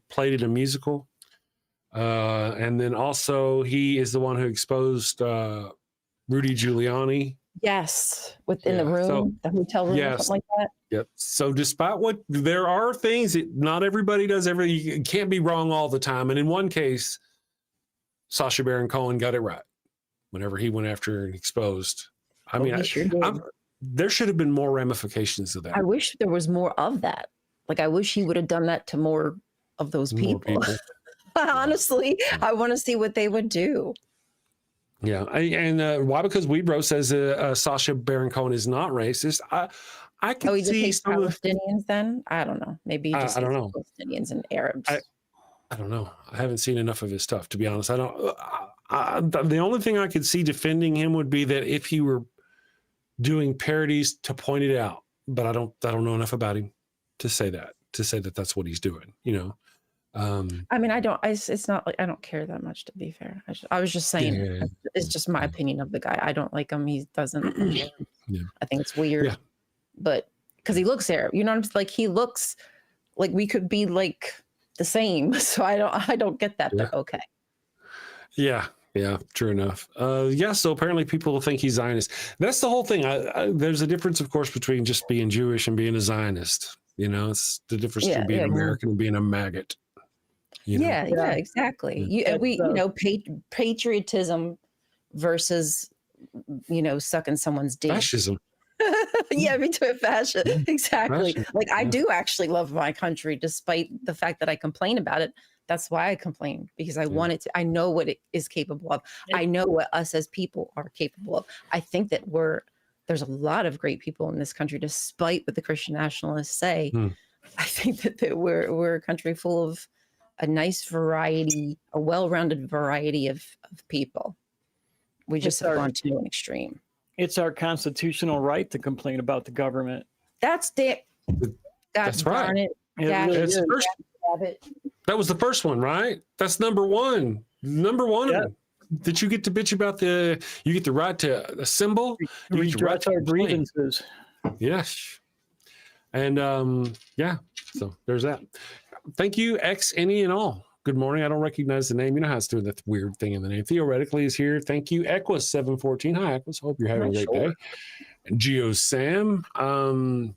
played in a musical. And then also he is the one who exposed Rudy Giuliani. Yes, within the room, the hotel room, or something like that. Yep. So despite there are things that not everybody does you can't be wrong all the time. And in one case, Sacha Baron Cohen got it right whenever he went after and exposed. I mean, there should have been more ramifications of that. I wish there was more of that. Like, I wish he would have done that to more of those people. Honestly, I want to see what they would do. Yeah, and why? Because Weebro says Sacha Baron Cohen is not racist. I can he just see hates Palestinians. Then I don't know. Maybe he just I don't know Palestinians and Arabs. I don't know. I haven't seen enough of his stuff, to be honest. I don't. The only thing I could see defending him would be that if he were doing parodies to point it out, but I don't know enough about him to say that that's what he's doing. You know. I mean, it's not like I don't care that much, to be fair. I was just saying, it's just my opinion of the guy. I don't like him. He doesn't. I think it's weird, but because he looks Arab, you know what I'm saying? Like, he looks like we could be like the same. So I don't get that, but okay. Yeah. True enough. So apparently people think he's Zionist. That's the whole thing. There's a difference, of course, between just being Jewish and being a Zionist. You know, it's the difference between being American and being a maggot. You know? Yeah, exactly. Patriotism versus, sucking someone's dick. Fascism. Yeah, me too. Fashion. Exactly. Fashion. Like, I do actually love my country, despite the fact that I complain about it. That's why I complain, because I want it to. I know what it is capable of. I know what us as people are capable of. I think that there's a lot of great people in this country, despite what the Christian nationalists say. I think that we're a country full of a nice variety, a well-rounded variety of people. We just have gone to an extreme. It's our constitutional right to complain about the government. That's right. That's that was the first one, right? That's number one. That you get to bitch about you get the right to assemble. You get the right to our grievances. Yes. And so there's that. Thank you, X, any, and all, Good morning. I don't recognize the name. You know how it's doing that weird thing in the name. Theoretically is here. Thank you. Equus714. Hi, Equus. Hope you're having a great day. And Geo Sam. And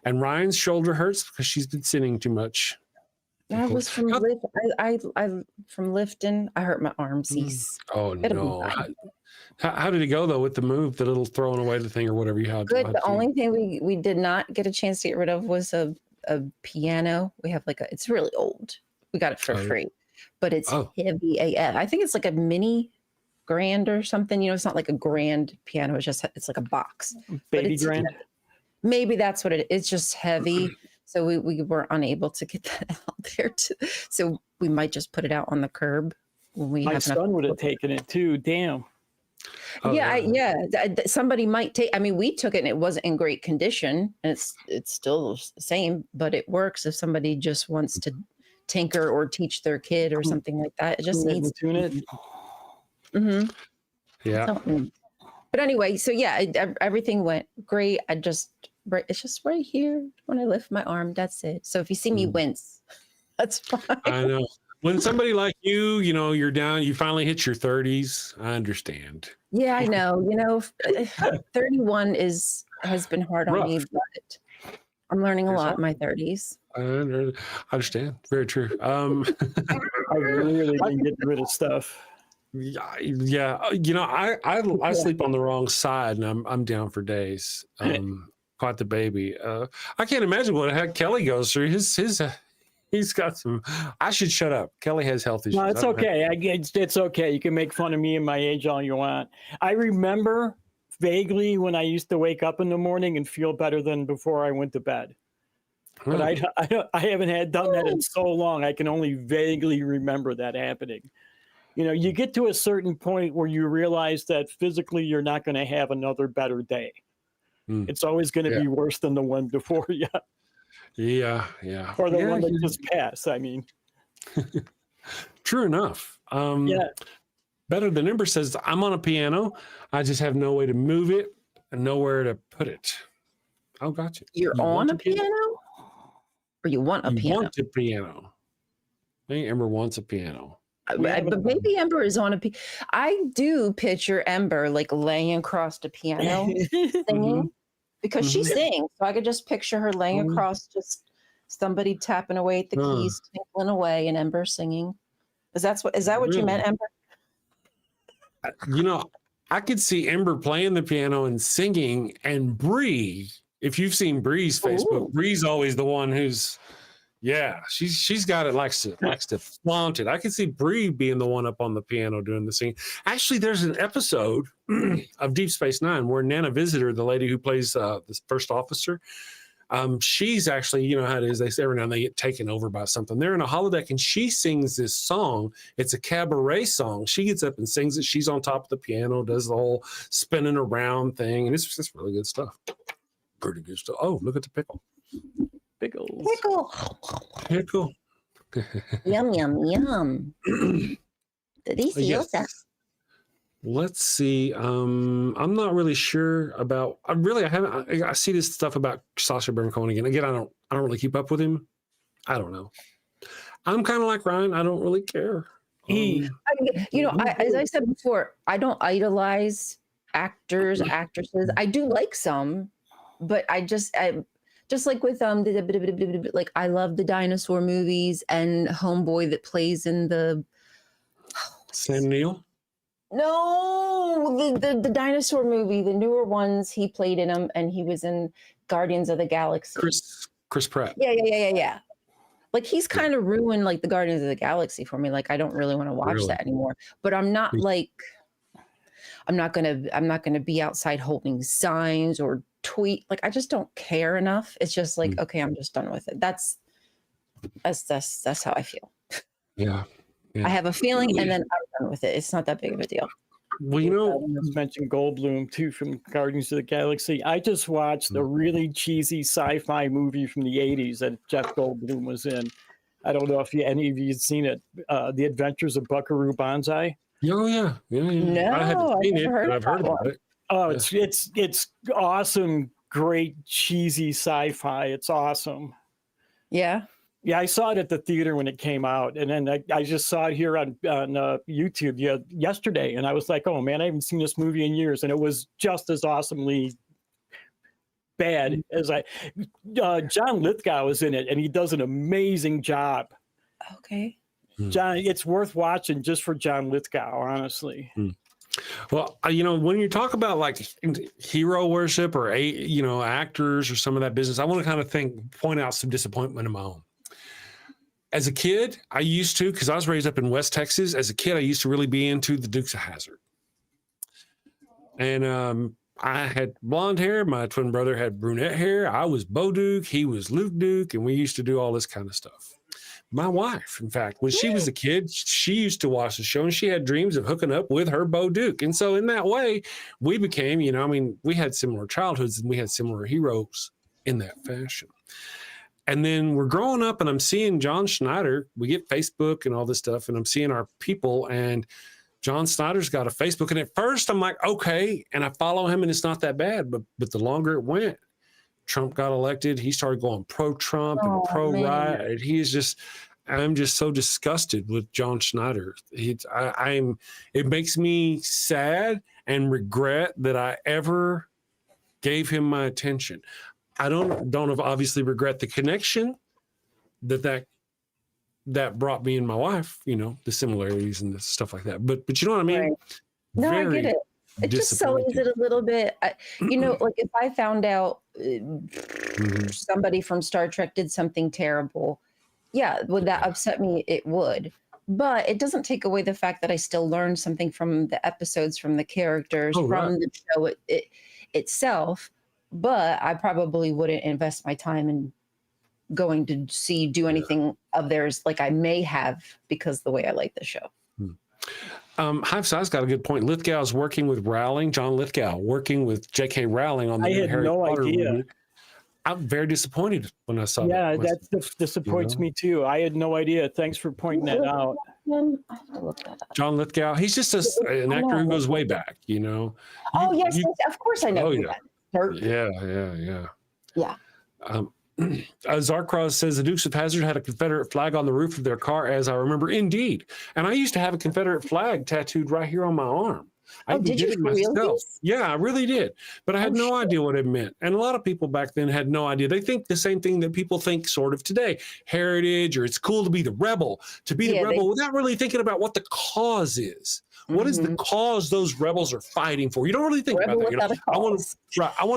Ryan's shoulder hurts because she's been sitting too much. I was from I from lifting. I hurt my arm. Cease. Oh no! How did it go though with the move, the little throwing away the thing or whatever you had? Good. The only thing we did not get a chance to get rid of was a piano. We have it's really old. We got it for free, but it's heavy AF. I think it's like a mini grand or something. You know, it's not like a grand piano. It's like a box. Baby grand. Maybe that's what it is. It's just heavy. So we were unable to get that out there. So we might just put it out on the curb when we My have son would have taken it too. Damn. Somebody might take. I mean, we took it and it wasn't in great condition, and it's still the same, but it works if somebody just wants to tinker or teach their kid or something like that. It just needs to tune it. Mm-hmm. Yeah. But anyway, so yeah, everything went great. It's just right here when I lift my arm. That's it. So if you see me wince, that's fine. I know. When somebody like you, you're down, you finally hit your 30s. I understand. Yeah, I know. 31 has been hard on me, but I'm learning a lot in my 30s. I understand. Very true. I really been getting rid of stuff. Yeah. I sleep on the wrong side, and I'm down for days. Quite the baby. I can't imagine what the heck Kelly goes through. He's got some. I should shut up. Kelly has health issues. No, it's okay. It's okay. You can make fun of me and my age all you want. I remember vaguely when I used to wake up in the morning and feel better than before I went to bed. But I haven't done that in so long. I can only vaguely remember that happening. You get to a certain point where you realize that physically you're not going to have another better day. It's always going to be worse than the one before you. Yeah. Or the one that just passed, I mean. True enough. Better than Ember says, I'm on a piano. I just have no way to move it and nowhere to put it. Oh, gotcha. You're on a piano? Or you want a piano? You want a piano. I think Ember wants a piano. But maybe Ember is on a piano. I do picture Ember laying across the piano singing because she sings. So I could just picture her laying across, just somebody tapping away at the keys, tinkling away, and Ember singing. Is that what you meant, Ember? I could see Ember playing the piano and singing, and Bree. If you've seen Bree's Facebook, Bree's always the one who's. Yeah, she's got it, likes to flaunt it. I can see Bree being the one up on the piano doing the singing. Actually, there's an episode of Deep Space Nine where Nana Visitor, the lady who plays the first officer, she's actually, you know how it is. They say every now and then they get taken over by something. They're in a holodeck and she sings this song. It's a cabaret song. She gets up and sings it. She's on top of the piano, does the whole spinning around thing, and it's just really good stuff. Pretty good stuff. Oh, look at the pickle. Pickles. Pickle. Yum, yum, yum. Deliciosa. Yes. Let's see. I'm not really sure about. I see this stuff about Sacha Baron Cohen again. Again, I don't really keep up with him. I don't know. I'm kind of like Ryan. I don't really care. As I said before, I don't idolize actors, actresses. I do like some, but I just like with I love the dinosaur movies and Homeboy that plays in the Sam Neill. No, the dinosaur movie, the newer ones, he played in them, and he was in Guardians of the Galaxy. Chris Pratt. Yeah. Like he's kind of ruined the Guardians of the Galaxy for me. I don't really want to watch that anymore. But I'm not I'm not gonna be outside holding signs or tweet. I just don't care enough. It's just okay, I'm just done with it. That's how I feel. Yeah. I have a feeling and then I'm done with it. It's not that big of a deal. Well, let's mention Goldblum too from Guardians of the Galaxy. I just watched a really cheesy sci-fi movie from the 80s that Jeff Goldblum was in. I don't know if any of you have seen it. The Adventures of Buckaroo Banzai. Oh yeah. No, I haven't seen it, but I've heard about it. Oh, it's awesome, great cheesy sci-fi. It's awesome. Yeah. Yeah, I saw it at the theater when it came out, and then I just saw it here on YouTube yesterday, and I was like, oh man, I haven't seen this movie in years, and it was just as awesomely bad as John Lithgow is in it, and he does an amazing job. Okay. John, it's worth watching just for John Lithgow, honestly. Well, when you talk about like hero worship or actors or some of that business, I want to kind of point out some disappointment of my own. As a kid, I used to, because I was raised up in West Texas. As a kid, I used to really be into the Dukes of Hazzard, and I had blonde hair. My twin brother had brunette hair. I was Bo Duke. He was Luke Duke, and we used to do all this kind of stuff. My wife, in fact, when she was a kid, she used to watch the show, and she had dreams of hooking up with her Bo Duke. And so in that way, we became, we had similar childhoods and we had similar heroes in that fashion. And then we're growing up and I'm seeing John Schneider. We get Facebook and all this stuff, and I'm seeing our people, and John Snyder's got a Facebook. And at first I'm like, okay. And I follow him and it's not that bad. But the longer it went, Trump got elected. He started going pro-Trump and pro-riot. I'm just so disgusted with John Schneider. It makes me sad and regret that I ever gave him my attention. I don't obviously regret the connection that brought me and my wife, the similarities and the stuff like that. But you know what I mean? Right. No, I get it. It just sullies it a little bit. Like if I found out somebody from Star Trek did something terrible, yeah, would that upset me? It would. But it doesn't take away the fact that I still learned something from the episodes, from the characters, from the show itself. But I probably wouldn't invest my time in going to do anything of theirs like I may have, because the way I like the show. Hive Size got a good point. Lithgow's working with Rowling, John Lithgow, working with J.K. Rowling on the Harry Potter movie. I'm very disappointed when I saw that. Yeah, that disappoints me too. I had no idea. Thanks for pointing that out. I have to look that up. John Lithgow, he's just an actor who goes way back, Oh, yes, of course I know. Yeah. Zarkroz says the Dukes of Hazzard had a Confederate flag on the roof of their car, as I remember. Indeed. And I used to have a Confederate flag tattooed right here on my arm. Did you really? Yeah, I really did. But I had no idea what it meant. And a lot of people back then had no idea. They think the same thing that people think sort of today. Heritage, or it's cool to be the rebel, without really thinking about what the cause is. What is the cause those rebels are fighting for? You don't really think about that. I want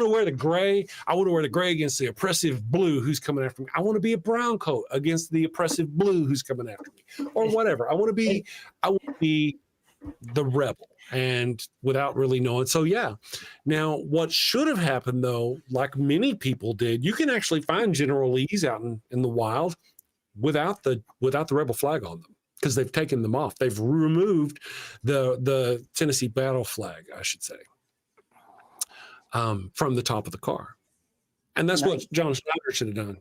to wear the gray. I want to wear the gray against the oppressive blue who's coming after me. I want to be a brown coat against the oppressive blue who's coming after me, or whatever. I want to be the rebel, and without really knowing. So yeah. Now, what should have happened though, like many people did, you can actually find General Lees out in the wild without the rebel flag on them, because they've taken them off. They've removed the Tennessee battle flag, I should say, from the top of the car. And that's what John Schneider should have done.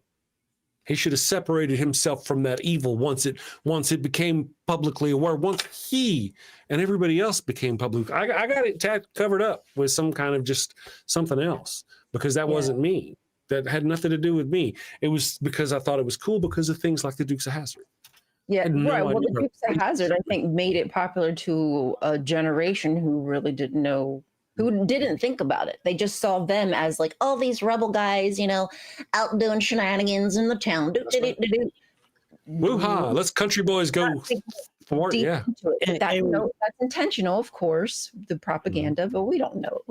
He should have separated himself from that evil once it became publicly aware, once he and everybody else became public. I got it covered up with some kind of just something else, because that wasn't me. That had nothing to do with me. It was because I thought it was cool because of things like the Dukes of Hazzard. Yeah, right. Well, the Dukes of Hazzard, I think, made it popular to a generation who really didn't know, who didn't think about it. They just saw them as like, oh, these rebel guys, out doing shenanigans in the town. Woo-ha, let's country boys go for it. Yeah. That's intentional, of course, the propaganda, but we don't know.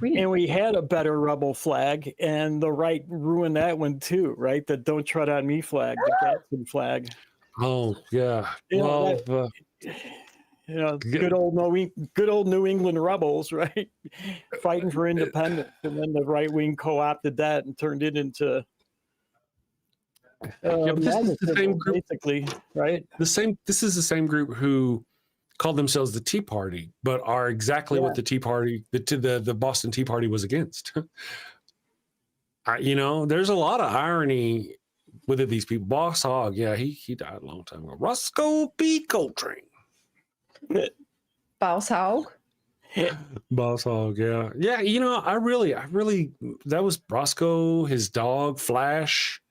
And we had a better rebel flag, and the right ruined that one too, right? The "Don't Tread on Me" flag, the Gadsden flag. Oh yeah, good old New England rebels, right? Fighting for independence, and then the right wing co-opted that and turned it into. This is the same group, basically, right? This is the same group who called themselves the Tea Party, but are exactly what the Tea Party, the Boston Tea Party, was against. There's a lot of irony with these people. Boss Hogg, he died a long time ago. Roscoe P. Coltrane. Boss Hogg. Boss Hogg, yeah. I really, that was Roscoe, his dog Flash.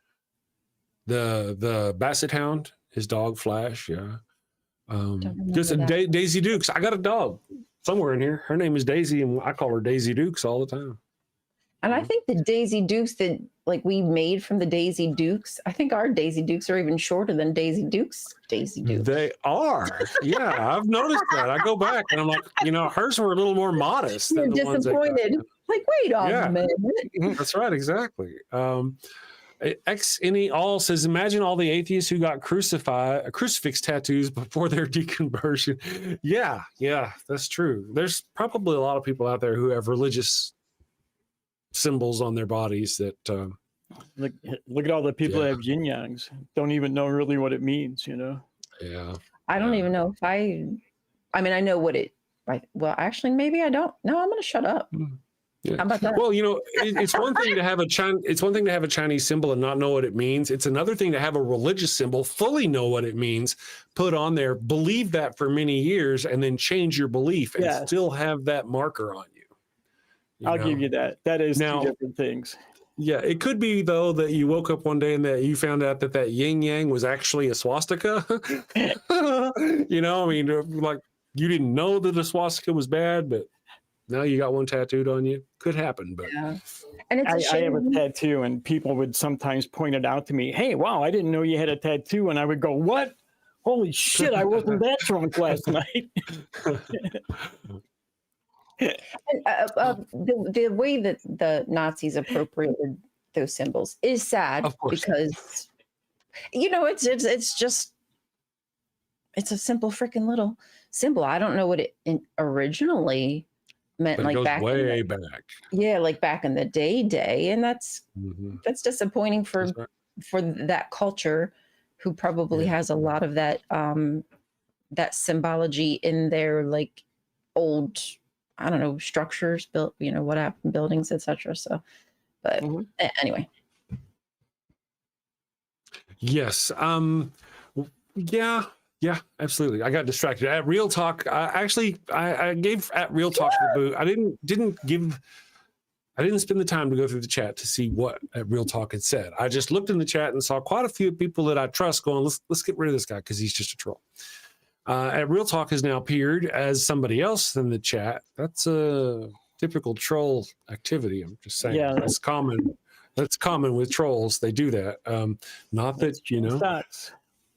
The Basset Hound, his dog Flash. Yeah. Just that. Daisy Dukes. I got a dog somewhere in here. Her name is Daisy, and I call her Daisy Dukes all the time. And I think the Daisy Dukes that like we made from the Daisy Dukes, I think our Daisy Dukes are even shorter than Daisy Dukes. Daisy Dukes. They are. Yeah, I've noticed that. I go back and I'm like, hers were a little more modest than the ones that got. Disappointed. Like, wait a minute. That's right, exactly. XNE All says, imagine all the atheists who got crucifix tattoos before their deconversion. Yeah, that's true. There's probably a lot of people out there who have religious symbols on their bodies that look at all the people that have yin yangs, don't even know really what it means, Yeah. I don't even know if I mean, I know what it, well, actually, maybe I don't. No, I'm going to shut up. Yeah. How about that? Well, it's one thing to have a Chinese symbol and not know what it means. It's another thing to have a religious symbol, fully know what it means, put on there, believe that for many years, and then change your belief and still have that marker on you. I'll give you that. That is two different things. Yeah, it could be though that you woke up one day and that you found out that yin yang was actually a swastika. Like you didn't know that a swastika was bad, but now you got one tattooed on you. Could happen, but and it's I have a tattoo, and people would sometimes point it out to me. Hey, wow, I didn't know you had a tattoo, and I would go, "What? Holy shit! I wasn't that drunk last night." The way that the Nazis appropriated those symbols is sad because it's a simple freaking little symbol. I don't know what it originally meant, but like it goes back way back. Yeah, like back in the day, and that's disappointing for that culture, who probably has a lot of that that symbology in their like old, I don't know, structures built, what happened, buildings, etc. So, but anyway. Yes. Yeah, absolutely. I got distracted at Real Talk. I gave at Real Talk the boot. I didn't spend the time to go through the chat to see what at Real Talk had said. I just looked in the chat and saw quite a few people that I trust going, let's get rid of this guy because he's just a troll. At Real Talk has now appeared as somebody else in the chat. That's a typical troll activity. I'm just saying. Yeah, that's common. That's common with trolls. They do that. Not that Sucks.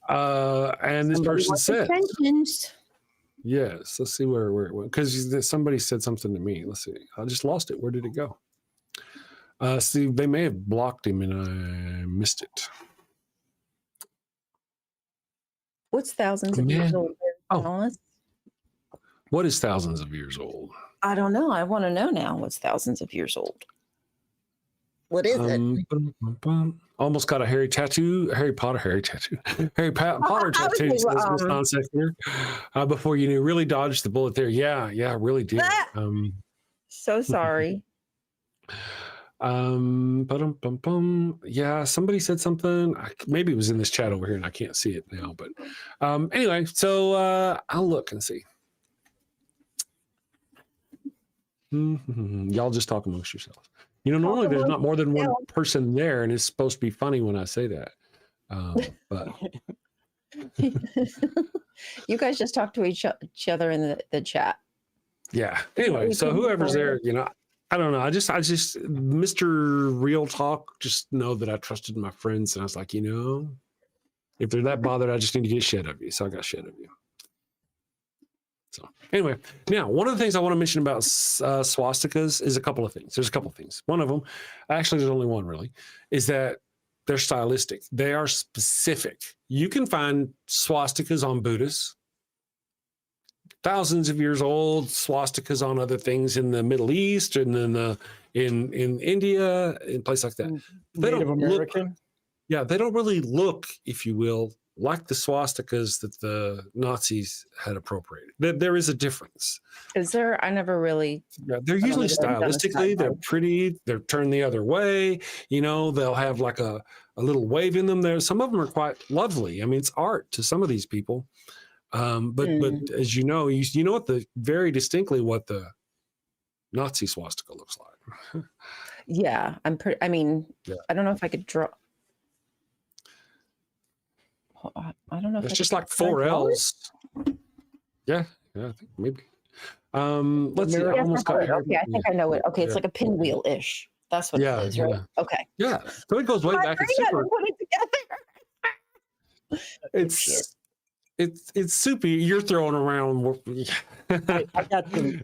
And this person said, attentions. Yes. Let's see where it went, because somebody said something to me. Let's see. I just lost it. Where did it go? See, they may have blocked him and I missed it. What's thousands of years old? What is thousands of years old? I don't know. I want to know now. What's thousands of years old? What is it? Almost got a Harry Potter tattoo. Harry Potter tattoo. Says nonsense here. Before you knew, really dodged the bullet there. Yeah, really did. So sorry. Yeah, somebody said something. Maybe it was in this chat over here and I can't see it now, but anyway, so I'll look and see. Y'all just talk amongst yourselves. Normally there's not more than one person there and it's supposed to be funny when I say that, but you guys just talk to each other in the chat. Yeah, anyway, so whoever's there, I don't know. I just Mr. Real Talk, just know that I trusted my friends. And I was like, if they're that bothered, I just need to get shit of you. So I got shit of you. So anyway, now, one of the things I want to mention about swastikas is a couple of things. There's a couple of things. One of them, actually, there's only one really, is that they're stylistic. They are specific. You can find swastikas on Buddhists, thousands of years old swastikas on other things in the Middle East and in India, in places like that. They Native American. They don't really look, if you will, like the swastikas that the Nazis had appropriated. There is a difference. Is there? I never really. Yeah, they're usually stylistically, they're pretty, they're turned the other way. They'll have like a little wave in them there. Some of them are quite lovely. I mean, it's art to some of these people. But as you know very distinctly what the Nazi swastika looks like. Yeah, I don't know if I could draw. I don't know. If It's I just can like 4 call it. L's. Yeah, I think maybe. Let's see. I Yes, almost I got got it. Okay, I think I know it. Okay, it's Yeah. like a pinwheel-ish. That's what Yeah, it is, right? yeah. Okay. Yeah. So it goes way My back. It's brain had to super. put it together. It's soupy. You're throwing around.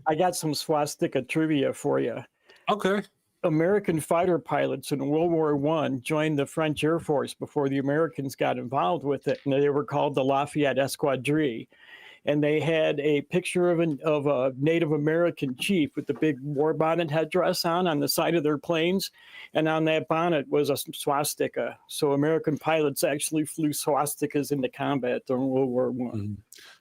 I got some swastika trivia for you. Okay. American fighter pilots in World War I joined the French Air Force before the Americans got involved with it, and they were called the Lafayette Escadrille. And they had a picture of a Native American chief with the big war bonnet headdress on the side of their planes, and on that bonnet was a swastika. So American pilots actually flew swastikas into combat during World War I. Mm-hmm.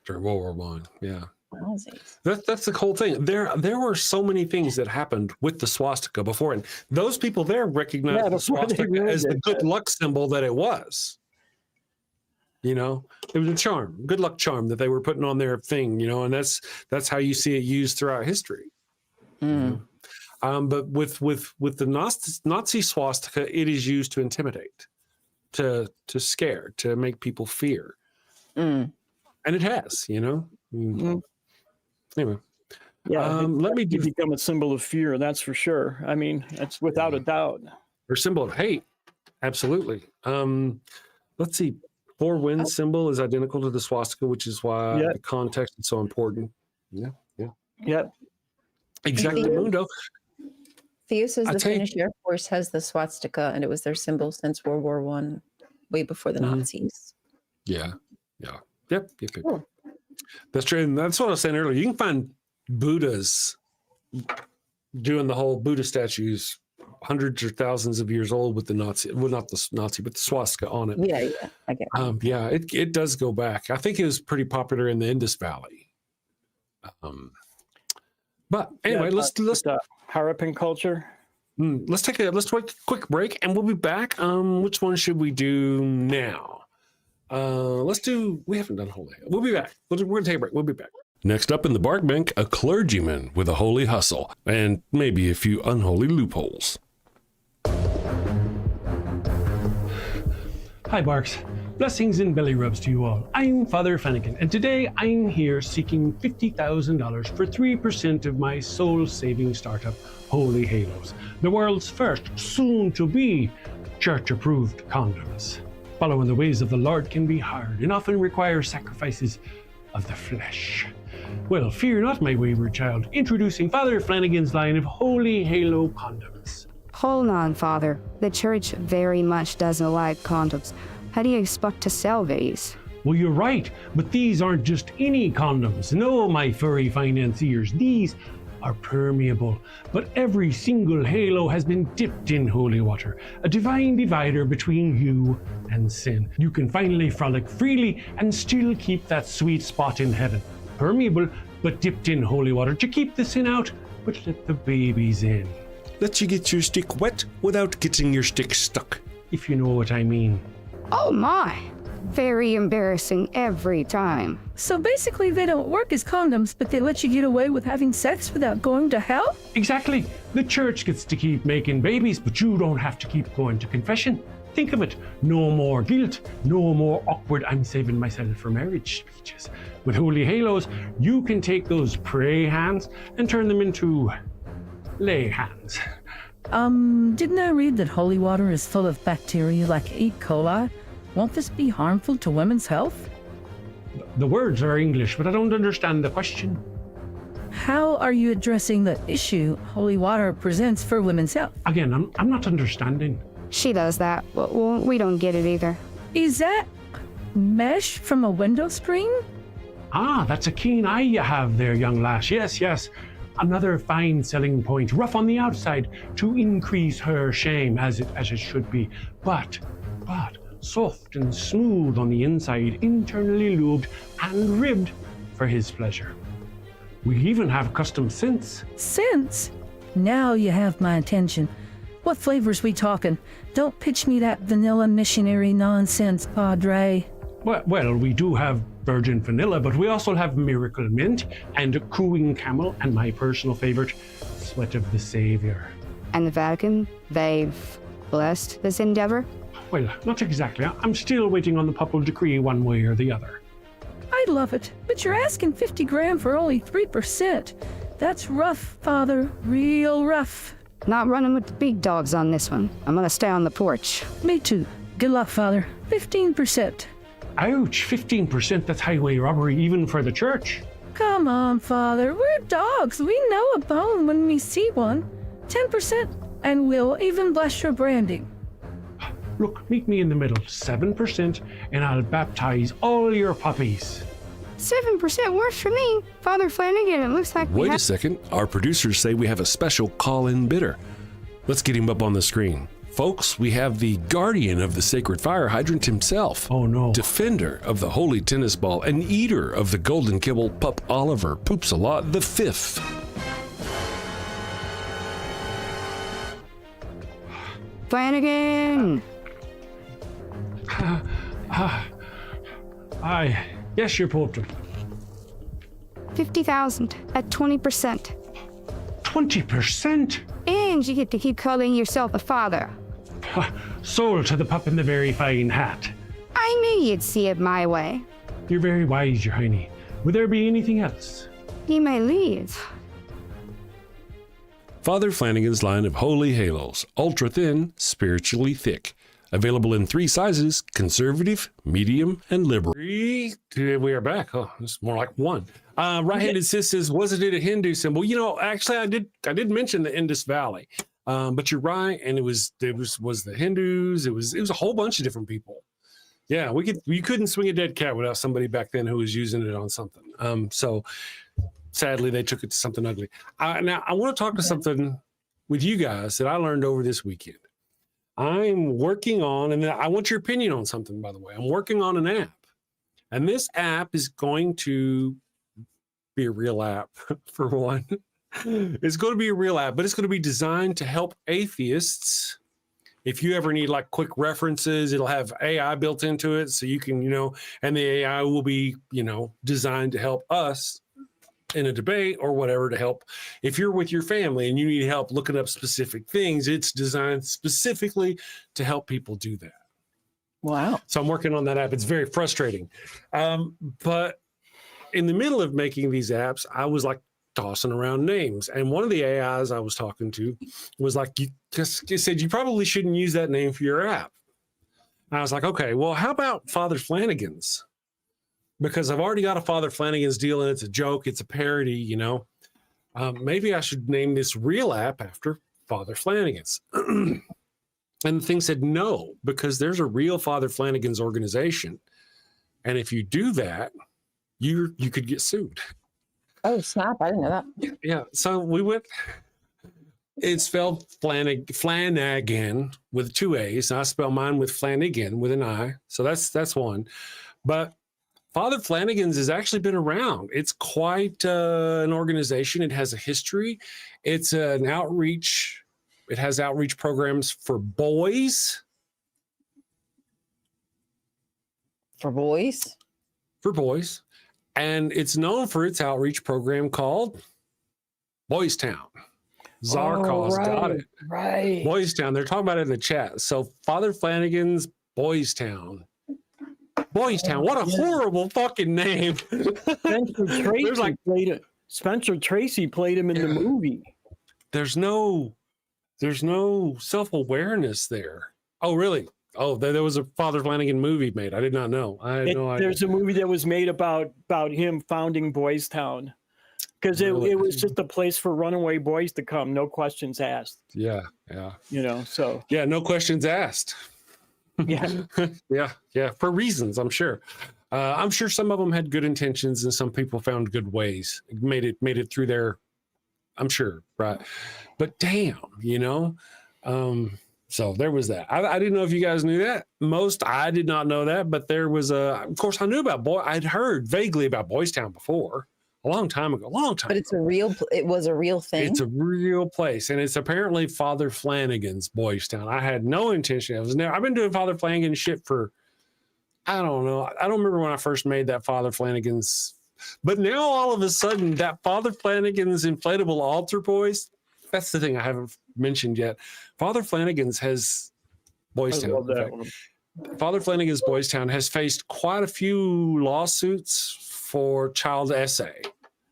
During World War One, yeah. Wowsies. That's the whole thing. There were so many things that happened with the swastika before, and those people there recognized the before they swastika really as the did good that. luck symbol that it was. You know, it was a charm, good luck charm that they were putting on their thing. You know, and that's how you see it used throughout history. You know? But with the Nazi swastika, it is used to intimidate, to scare, to make people fear, and it has. You know. Anyway, Yeah, let me do become a symbol of fear. That's for sure. I mean, that's without a doubt. or symbol of hate. Absolutely. Let's see. 4 winds symbol is identical to the swastika, which is why the context is so important. Yeah. Exactly, Mundo. Theo says I the tell you- Finnish Air Force has the swastika, and it was their symbol since World War One, way before the Nazis. Yeah. Yep. Cool. That's true. And that's what I was saying earlier. You can find Buddhas doing the whole Buddha statues hundreds or thousands of years old with the Nazi, well, not the Nazi, but the swastika on it. Yeah, I get it. It does go back. I think it was pretty popular in the Indus Valley. But anyway, let's Harappan culture. let's take a quick break, and we'll be back. Which one should we do now? We haven't done holy. We'll be back. We're gonna take a break. We'll be back. Next up in the bark bank, a clergyman with a holy hustle and maybe a few unholy loopholes. Hi, Barks. Blessings and belly rubs to you all. I'm Father Fennekin, and today I'm here seeking $50,000 for 3% of my soul-saving startup, Holy Halos, the world's first, soon-to-be, church-approved condoms. Following the ways of the Lord can be hard and often require sacrifices of the flesh. Well, fear not, my wayward child. Introducing Father Flanagan's line of Holy Halo condoms. Hold on, Father. The church very much doesn't like condoms. How do you expect to sell these? Well, you're right, but these aren't just any condoms. No, my furry financiers, these are permeable. But every single halo has been dipped in holy water, a divine divider between you and sin. You can finally frolic freely and still keep that sweet spot in heaven. Permeable, but dipped in holy water to keep the sin out, but let the babies in. Let you get your stick wet without getting your stick stuck. If you know what I mean. Oh my! Very embarrassing every time. So basically, they don't work as condoms, but they let you get away with having sex without going to hell? Exactly. The church gets to keep making babies, but you don't have to keep going to confession. Think of it. No more guilt. No more awkward, I'm saving myself for marriage speeches. With Holy Halos, you can take those pray hands and turn them into lay hands. Didn't I read that holy water is full of bacteria like E. coli? Won't this be harmful to women's health? The words are English, but I don't understand the question. How are you addressing the issue holy water presents for women's health? Again, I'm not understanding. She does that. Well, we don't get it either. Is that mesh from a window screen? Ah, that's a keen eye you have there, young lass. Yes. Another fine selling point, rough on the outside to increase her shame, as it should be, but soft and smooth on the inside, internally lubed and ribbed for his pleasure. We even have custom scents. Scents? Now you have my attention. What flavors we talking? Don't pitch me that vanilla missionary nonsense, Padre. Well, we do have virgin vanilla, but we also have miracle mint and cooing camel, and my personal favorite, sweat of the Savior. And the Vatican, they've blessed this endeavor? Well, not exactly. I'm still waiting on the papal decree one way or the other. I love it, but you're asking 50 grand for only 3%. That's rough, Father, real rough. Not running with the big dogs on this one. I'm gonna stay on the porch. Me too. Good luck, Father. 15%. Ouch, 15%, that's highway robbery even for the church. Come on, Father. We're dogs. We know a bone when we see one. 10%, and we'll even bless your branding. Look, meet me in the middle, 7%, and I'll baptize all your puppies. 7% works for me. Father Flanagan, it looks like Wait a second. Our producers say we have a special call-in bidder. Let's get him up on the screen. Folks, we have the guardian of the sacred fire hydrant himself. Oh no. Defender of the holy tennis ball and eater of the golden kibble, Pup Oliver Poops a Lot the Fifth. Flanagan! Yes, your portrait. 50,000 at 20%. 20%? And you get to keep calling yourself a father. Sold to the pup in the very fine hat. I knew you'd see it my way. You're very wise, your hiney. Would there be anything else? He may leave. Father Flanagan's line of holy halos, ultra thin, spiritually thick. Available in 3 sizes: conservative, medium, and liberal. We are back. Oh, it's more like 1. Right-handed sis says, wasn't it a Hindu symbol? You know, actually, I did mention the Indus Valley, but you're right, and it was the Hindus. It was a whole bunch of different people. Yeah, you couldn't swing a dead cat without somebody back then who was using it on something. So sadly, they took it to something ugly. Now I want to talk to something with you guys that I learned over this weekend. I'm working on, and I want your opinion on something, by the way. I'm working on an app, and this app is going to be a real app, for one. It's going to be a real app, but it's going to be designed to help atheists. If you ever need like quick references, it'll have AI built into it, so you can, and the AI will be, designed to help us in a debate or whatever, to help if you're with your family and you need help looking up specific things. It's designed specifically to help people do that. Wow. So I'm working on that app. It's very frustrating. But in the middle of making these apps, I was like tossing around names. And one of the AIs I was talking to was like, you said, you probably shouldn't use that name for your app. And I was like, okay, well, how about Father Flanagan's? Because I've already got a Father Flanagan's deal, and it's a joke, it's a parody, maybe I should name this real app after Father Flanagan's. And the thing said no, because there's a real Father Flanagan's organization, and if you do that, you could get sued. Oh snap! I didn't know that. Yeah, so we went. It's spelled Flanagan with 2 A's. And I spell mine with Flanagan with an I. So that's one, but Father Flanagan's has actually been around. It's quite an organization. It has a history. It's an outreach. It has outreach programs for boys. For boys? For boys. And it's known for its outreach program called Boys Town. Zarkos got it. Right. Boys Town. They're talking about it in the chat. So Father Flanagan's Boys Town. Boys Town. What a horrible fucking name. Spencer Tracy played him in the movie. There's no self-awareness there. Oh, really? Oh, there was a Father Flanagan movie made. I did not know. I had no idea. There's a movie that was made about him founding Boys Town, because it was just a place for runaway boys to come, no questions asked. Yeah. So. Yeah, no questions asked. Yeah. yeah, for reasons, I'm sure. I'm sure some of them had good intentions, and some people found good ways, made it through there. I'm sure, right? But damn, so there was that. I didn't know if you guys knew that. I did not know that, but there was of course I knew about I'd heard vaguely about Boys Town before, a long time ago. But it was a real thing. It's a real place, and it's apparently Father Flanagan's Boys Town. I had no intention. I've been doing Father Flanagan shit for, I don't know. I don't remember when I first made that Father Flanagan's, but now all of a sudden that Father Flanagan's inflatable altar boys, that's the thing I haven't mentioned yet. Father Flanagan's has Boys I Town. love that one. Father Flanagan's Boys Town has faced quite a few lawsuits for child essay,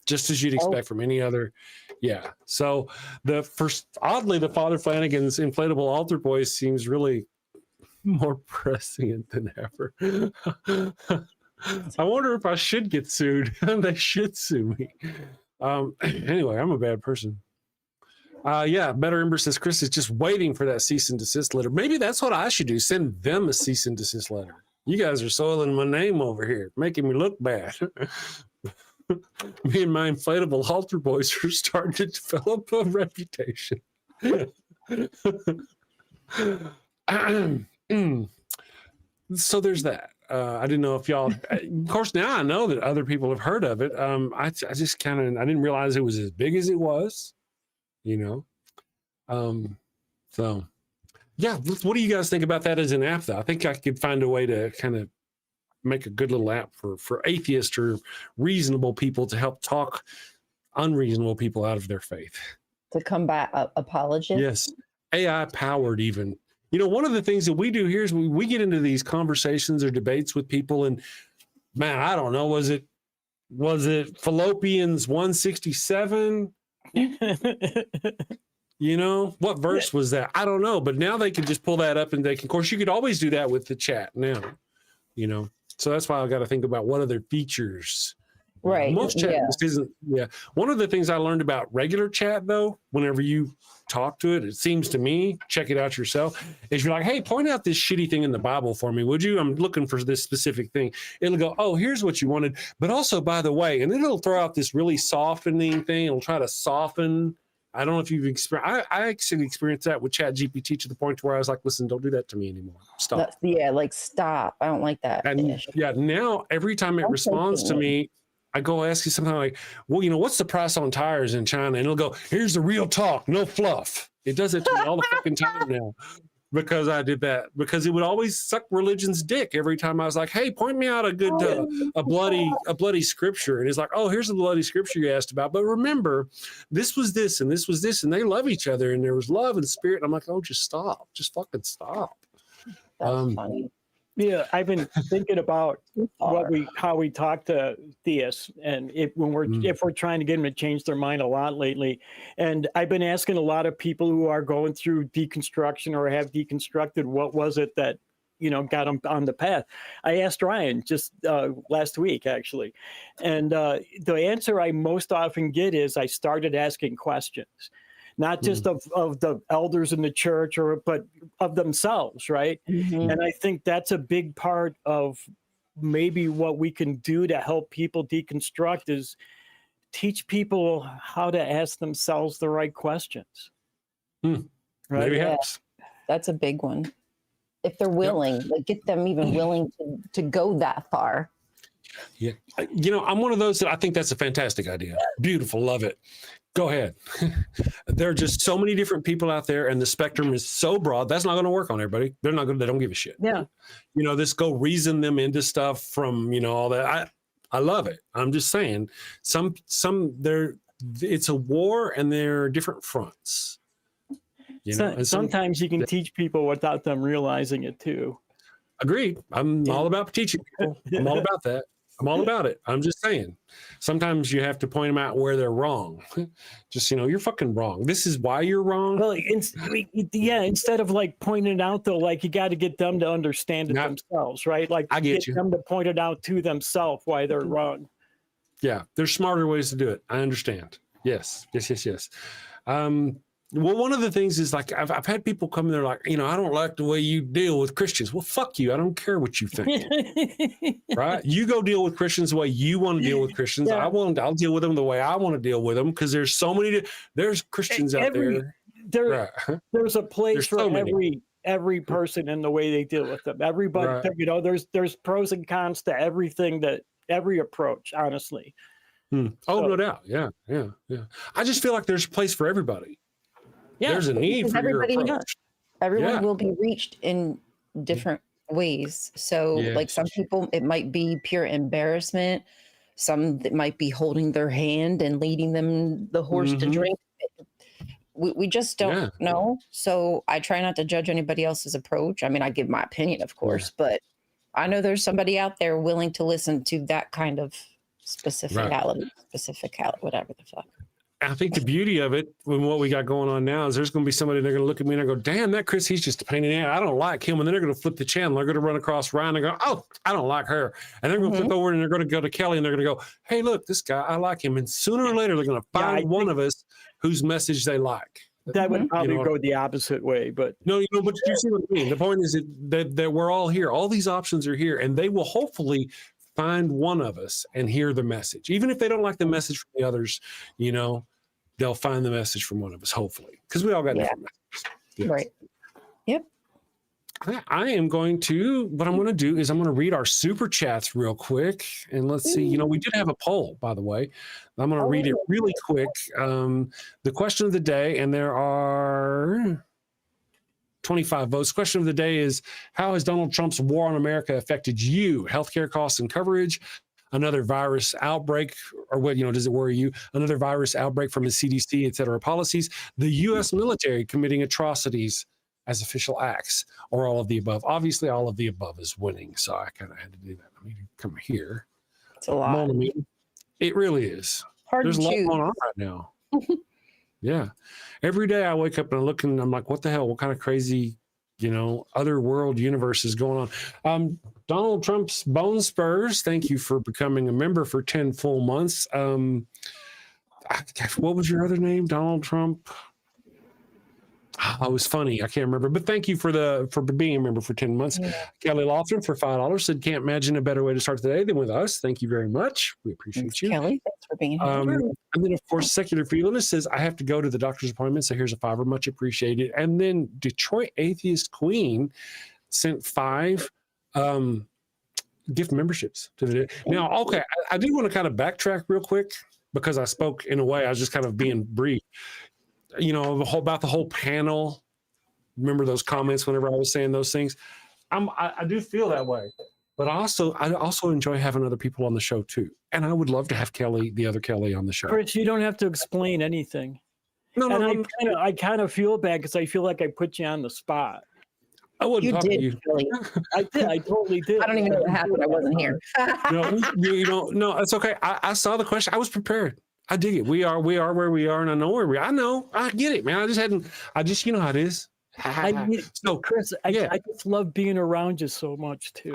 just as you'd expect from any other. Yeah. So oddly, the Father Flanagan's inflatable altar boy seems really more prescient than ever. I wonder if I should get sued. They should sue me. Anyway, I'm a bad person. Yeah, Better Ember says Chris is just waiting for that cease and desist letter. Maybe that's what I should do. Send them a cease and desist letter. You guys are soiling my name over here, making me look bad. Me and my inflatable altar boys are starting to develop a reputation. So there's that. I didn't know if y'all, of course, now I know that other people have heard of it. I just I didn't realize it was as big as it was, So yeah, what do you guys think about that as an app though? I think I could find a way to kind of make a good little app for atheists or reasonable people to help talk unreasonable people out of their faith. To combat apologists? Yes, AI powered even. One of the things that we do here is we get into these conversations or debates with people, and man, I don't know, was it Fallopians 167? What verse was that? I don't know, but now they can just pull that up and of course, you could always do that with the chat now, so that's why I got to think about what other features. Right. Most chat just isn't. Yeah. One of the things I learned about regular chat, though, whenever you talk to it, it seems to me, check it out yourself, is you're like, hey, point out this shitty thing in the Bible for me, would you? I'm looking for this specific thing. It'll go, oh, here's what you wanted. But also, by the way, and then it'll throw out this really softening thing. It'll try to soften. I don't know if you've experienced. I actually experienced that with ChatGPT to the point where I was like, listen, don't do that to me anymore. Stop. Stop. I don't like that. And now every time it responds to me, I go ask you something like, well, what's the price on tires in China? And it'll go, here's the real talk, no fluff. It does it to me all the fucking time now because I did that, because it would always suck religion's dick every time I was like, hey, point me out a good, a bloody scripture. And it's like, oh, here's the bloody scripture you asked about. But remember, this was this and this was this, and they love each other and there was love and spirit. And I'm like, oh, just stop. Just fucking stop. That's funny. Yeah, I've been thinking about how we talk to theists, and if we're trying to get them to change their mind a lot lately. And I've been asking a lot of people who are going through deconstruction or have deconstructed, what was it that got them on the path. I asked Ryan just last week actually, and the answer I most often get is I started asking questions. Not just of the elders in the church, but of themselves, right? Mm-hmm. And I think that's a big part of maybe what we can do to help people deconstruct is teach people how to ask themselves the right questions. Right? Maybe helps. That's a big one. If they're willing, get them even willing to go that far. Yeah. I'm one of those that I think that's a fantastic idea. Beautiful. Love it. Go ahead. There are just so many different people out there, and the spectrum is so broad. That's not going to work on everybody. They're not going. They don't give a shit. Yeah. This go reason them into stuff from all that. I love it. I'm just saying, some it's a war, and they're different fronts. Sometimes you can teach people without them realizing it too. Agreed. I'm all about teaching people. I'm all about that. I'm all about it. I'm just saying, sometimes you have to point them out where they're wrong. Just, you're fucking wrong. This is why you're wrong. Well, instead of pointing it out though, you got to get them to understand it themselves, right? I get them to point it out to themselves why they're wrong. Yeah. There's smarter ways to do it. I understand. Yes. Well, one of the things is I've had people come in there like, I don't like the way you deal with Christians. Well, fuck you. I don't care what you think. Right? You go deal with Christians the way you want to deal with Christians. Yeah. I'll deal with them the way I want to deal with them, because there's so many. There's Christians out there. There's a place There's for so every person in the way they deal with them. Everybody, Right. There's pros and cons to every approach, honestly. No doubt. Yeah. I just feel like there's a place for everybody. Yeah, there's a need for your approach. Everyone will be reached in different ways. So some people, it might be pure embarrassment. Some that might be holding their hand and leading them the horse to drink. We just don't know. So I try not to judge anybody else's approach. I mean, I give my opinion, of course, but I know there's somebody out there willing to listen to that kind of specificality, whatever the fuck. I think the beauty of it, when what we got going on now, is there's going to be somebody, they're going to look at me and I go, damn, that Chris, he's just a pain in the ass. I don't like him. And then they're going to flip the channel. They're going to run across Ryan and go, oh, I don't like her. And they're going to flip over and they're going to go to Kelly and they're going to go, hey, look, this guy, I like him. And sooner or later, they're going to find one of us whose message they like. That would probably go the opposite way, but no, but you see what I mean. The point is that we're all here. All these options are here, and they will hopefully find one of us and hear the message. Even if they don't like the message from the others, they'll find the message from one of us, hopefully, because we all got different messages. Yes. Right. Yep. I am going to, what I'm going to do is I'm going to read our super chats real quick. And let's see, we did have a poll, by the way. I'm going to read it really quick. The question of the day, and there are 25 votes. Question of the day is, how has Donald Trump's war on America affected you? Healthcare costs and coverage, another virus outbreak, or what, does it worry you? Another virus outbreak from the CDC, et cetera, policies, the U.S. military committing atrocities as official acts, or all of the above. Obviously, all of the above is winning, so I kind of had to do that. Let me come here. It's a lot. It really is. There's a lot going on right now. Yeah. Every day I wake up and I look and I'm like, what the hell? What kind of crazy, other world universe is going on? Donald Trump's Bone Spurs, thank you for becoming a member for 10 full months. What was your other name? Donald Trump? Oh, it was funny. I can't remember, but thank you for being a member for 10 months. Yeah. Kelly Lawson for $5 said, can't imagine a better way to start the day than with us. Thank you very much. We appreciate you. Kelly, thanks for being here. And then, of course, Secular Feeliness says, I have to go to the doctor's appointment, so here's a $5, much appreciated. And then Detroit Atheist Queen sent 5 gift memberships to the day. Now, okay, I do want to kind of backtrack real quick because I spoke in a way, I was just kind of being brief. About the whole panel. Remember those comments whenever I was saying those things? I do feel that way, but I also enjoy having other people on the show too. And I would love to have Kelly, the other Kelly, on the show. Chris, you don't have to explain anything. No. I kind of feel bad because I feel like I put you on the spot. I wouldn't talk to you. Kelly. I did. I totally did. I don't even know what happened. I wasn't here. No, it's okay. I saw the question. I was prepared. I dig it. We are where we are, and I know where we are. I know. I get it, man. I just, you know how it is. So, Chris, I just love being around you so much, too.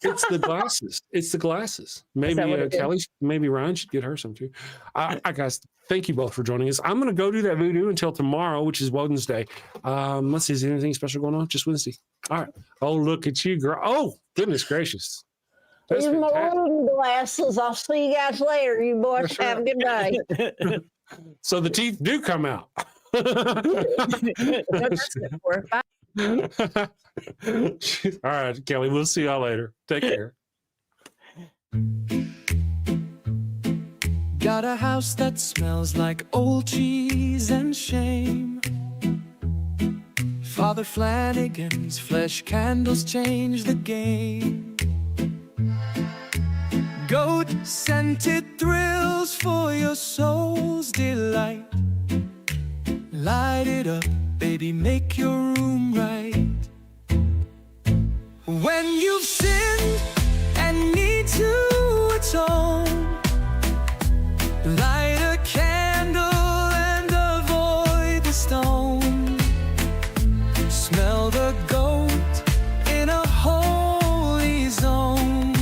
It's the glasses. It's the glasses. Maybe Kelly, maybe Ryan should get her some, too. Guys, thank you both for joining us. I'm going to go do that voodoo until tomorrow, which is Wednesday. Let's see, is there anything special going on? Just Wednesday. All right. Oh, look at you, girl. Oh, goodness gracious. These are my reading glasses. I'll see you guys later. You boys have a good day. So the teeth do come out. All right, Kelly, we'll see y'all later. Take care. Got a house that smells like old cheese and shame. Father Flanagan's flesh candles change the game. Goat-scented thrills for your soul's delight. Light it up, baby, make your room right. When you've sinned and need to atone, light a candle and avoid the stone. Smell the goat in a holy zone.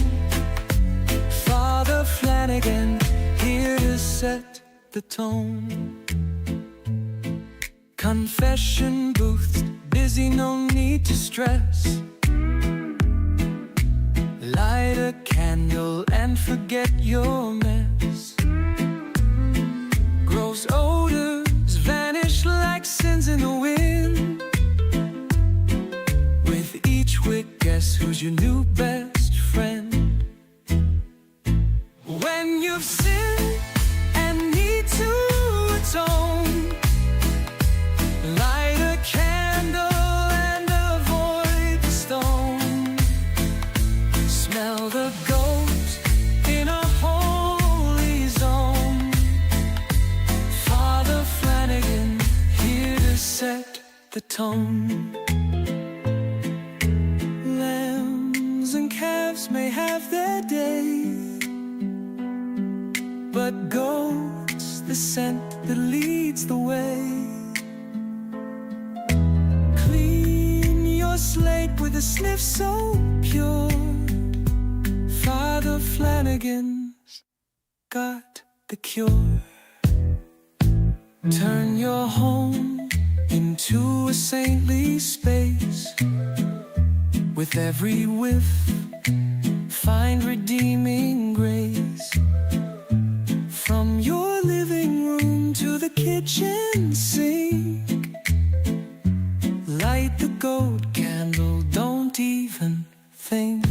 Father Flanagan, here to set the tone. Confession booth, busy, no need to stress. Light a candle and forget your mess. Gross odors vanish like sins in the wind. With each wick, guess who's your new best friend? When you've sinned and need to atone, light a candle and avoid the stone. Smell the goat in a holy zone. Father Flanagan, here tone. Lambs and calves may have their day, but goat's the scent that leads the way. Clean your slate with a sniff so pure. Father Flanagan's got the cure. Turn your home into a saintly space. With every whiff, find redeeming grace. From your living room to the kitchen sink, light the gold candle, don't even think.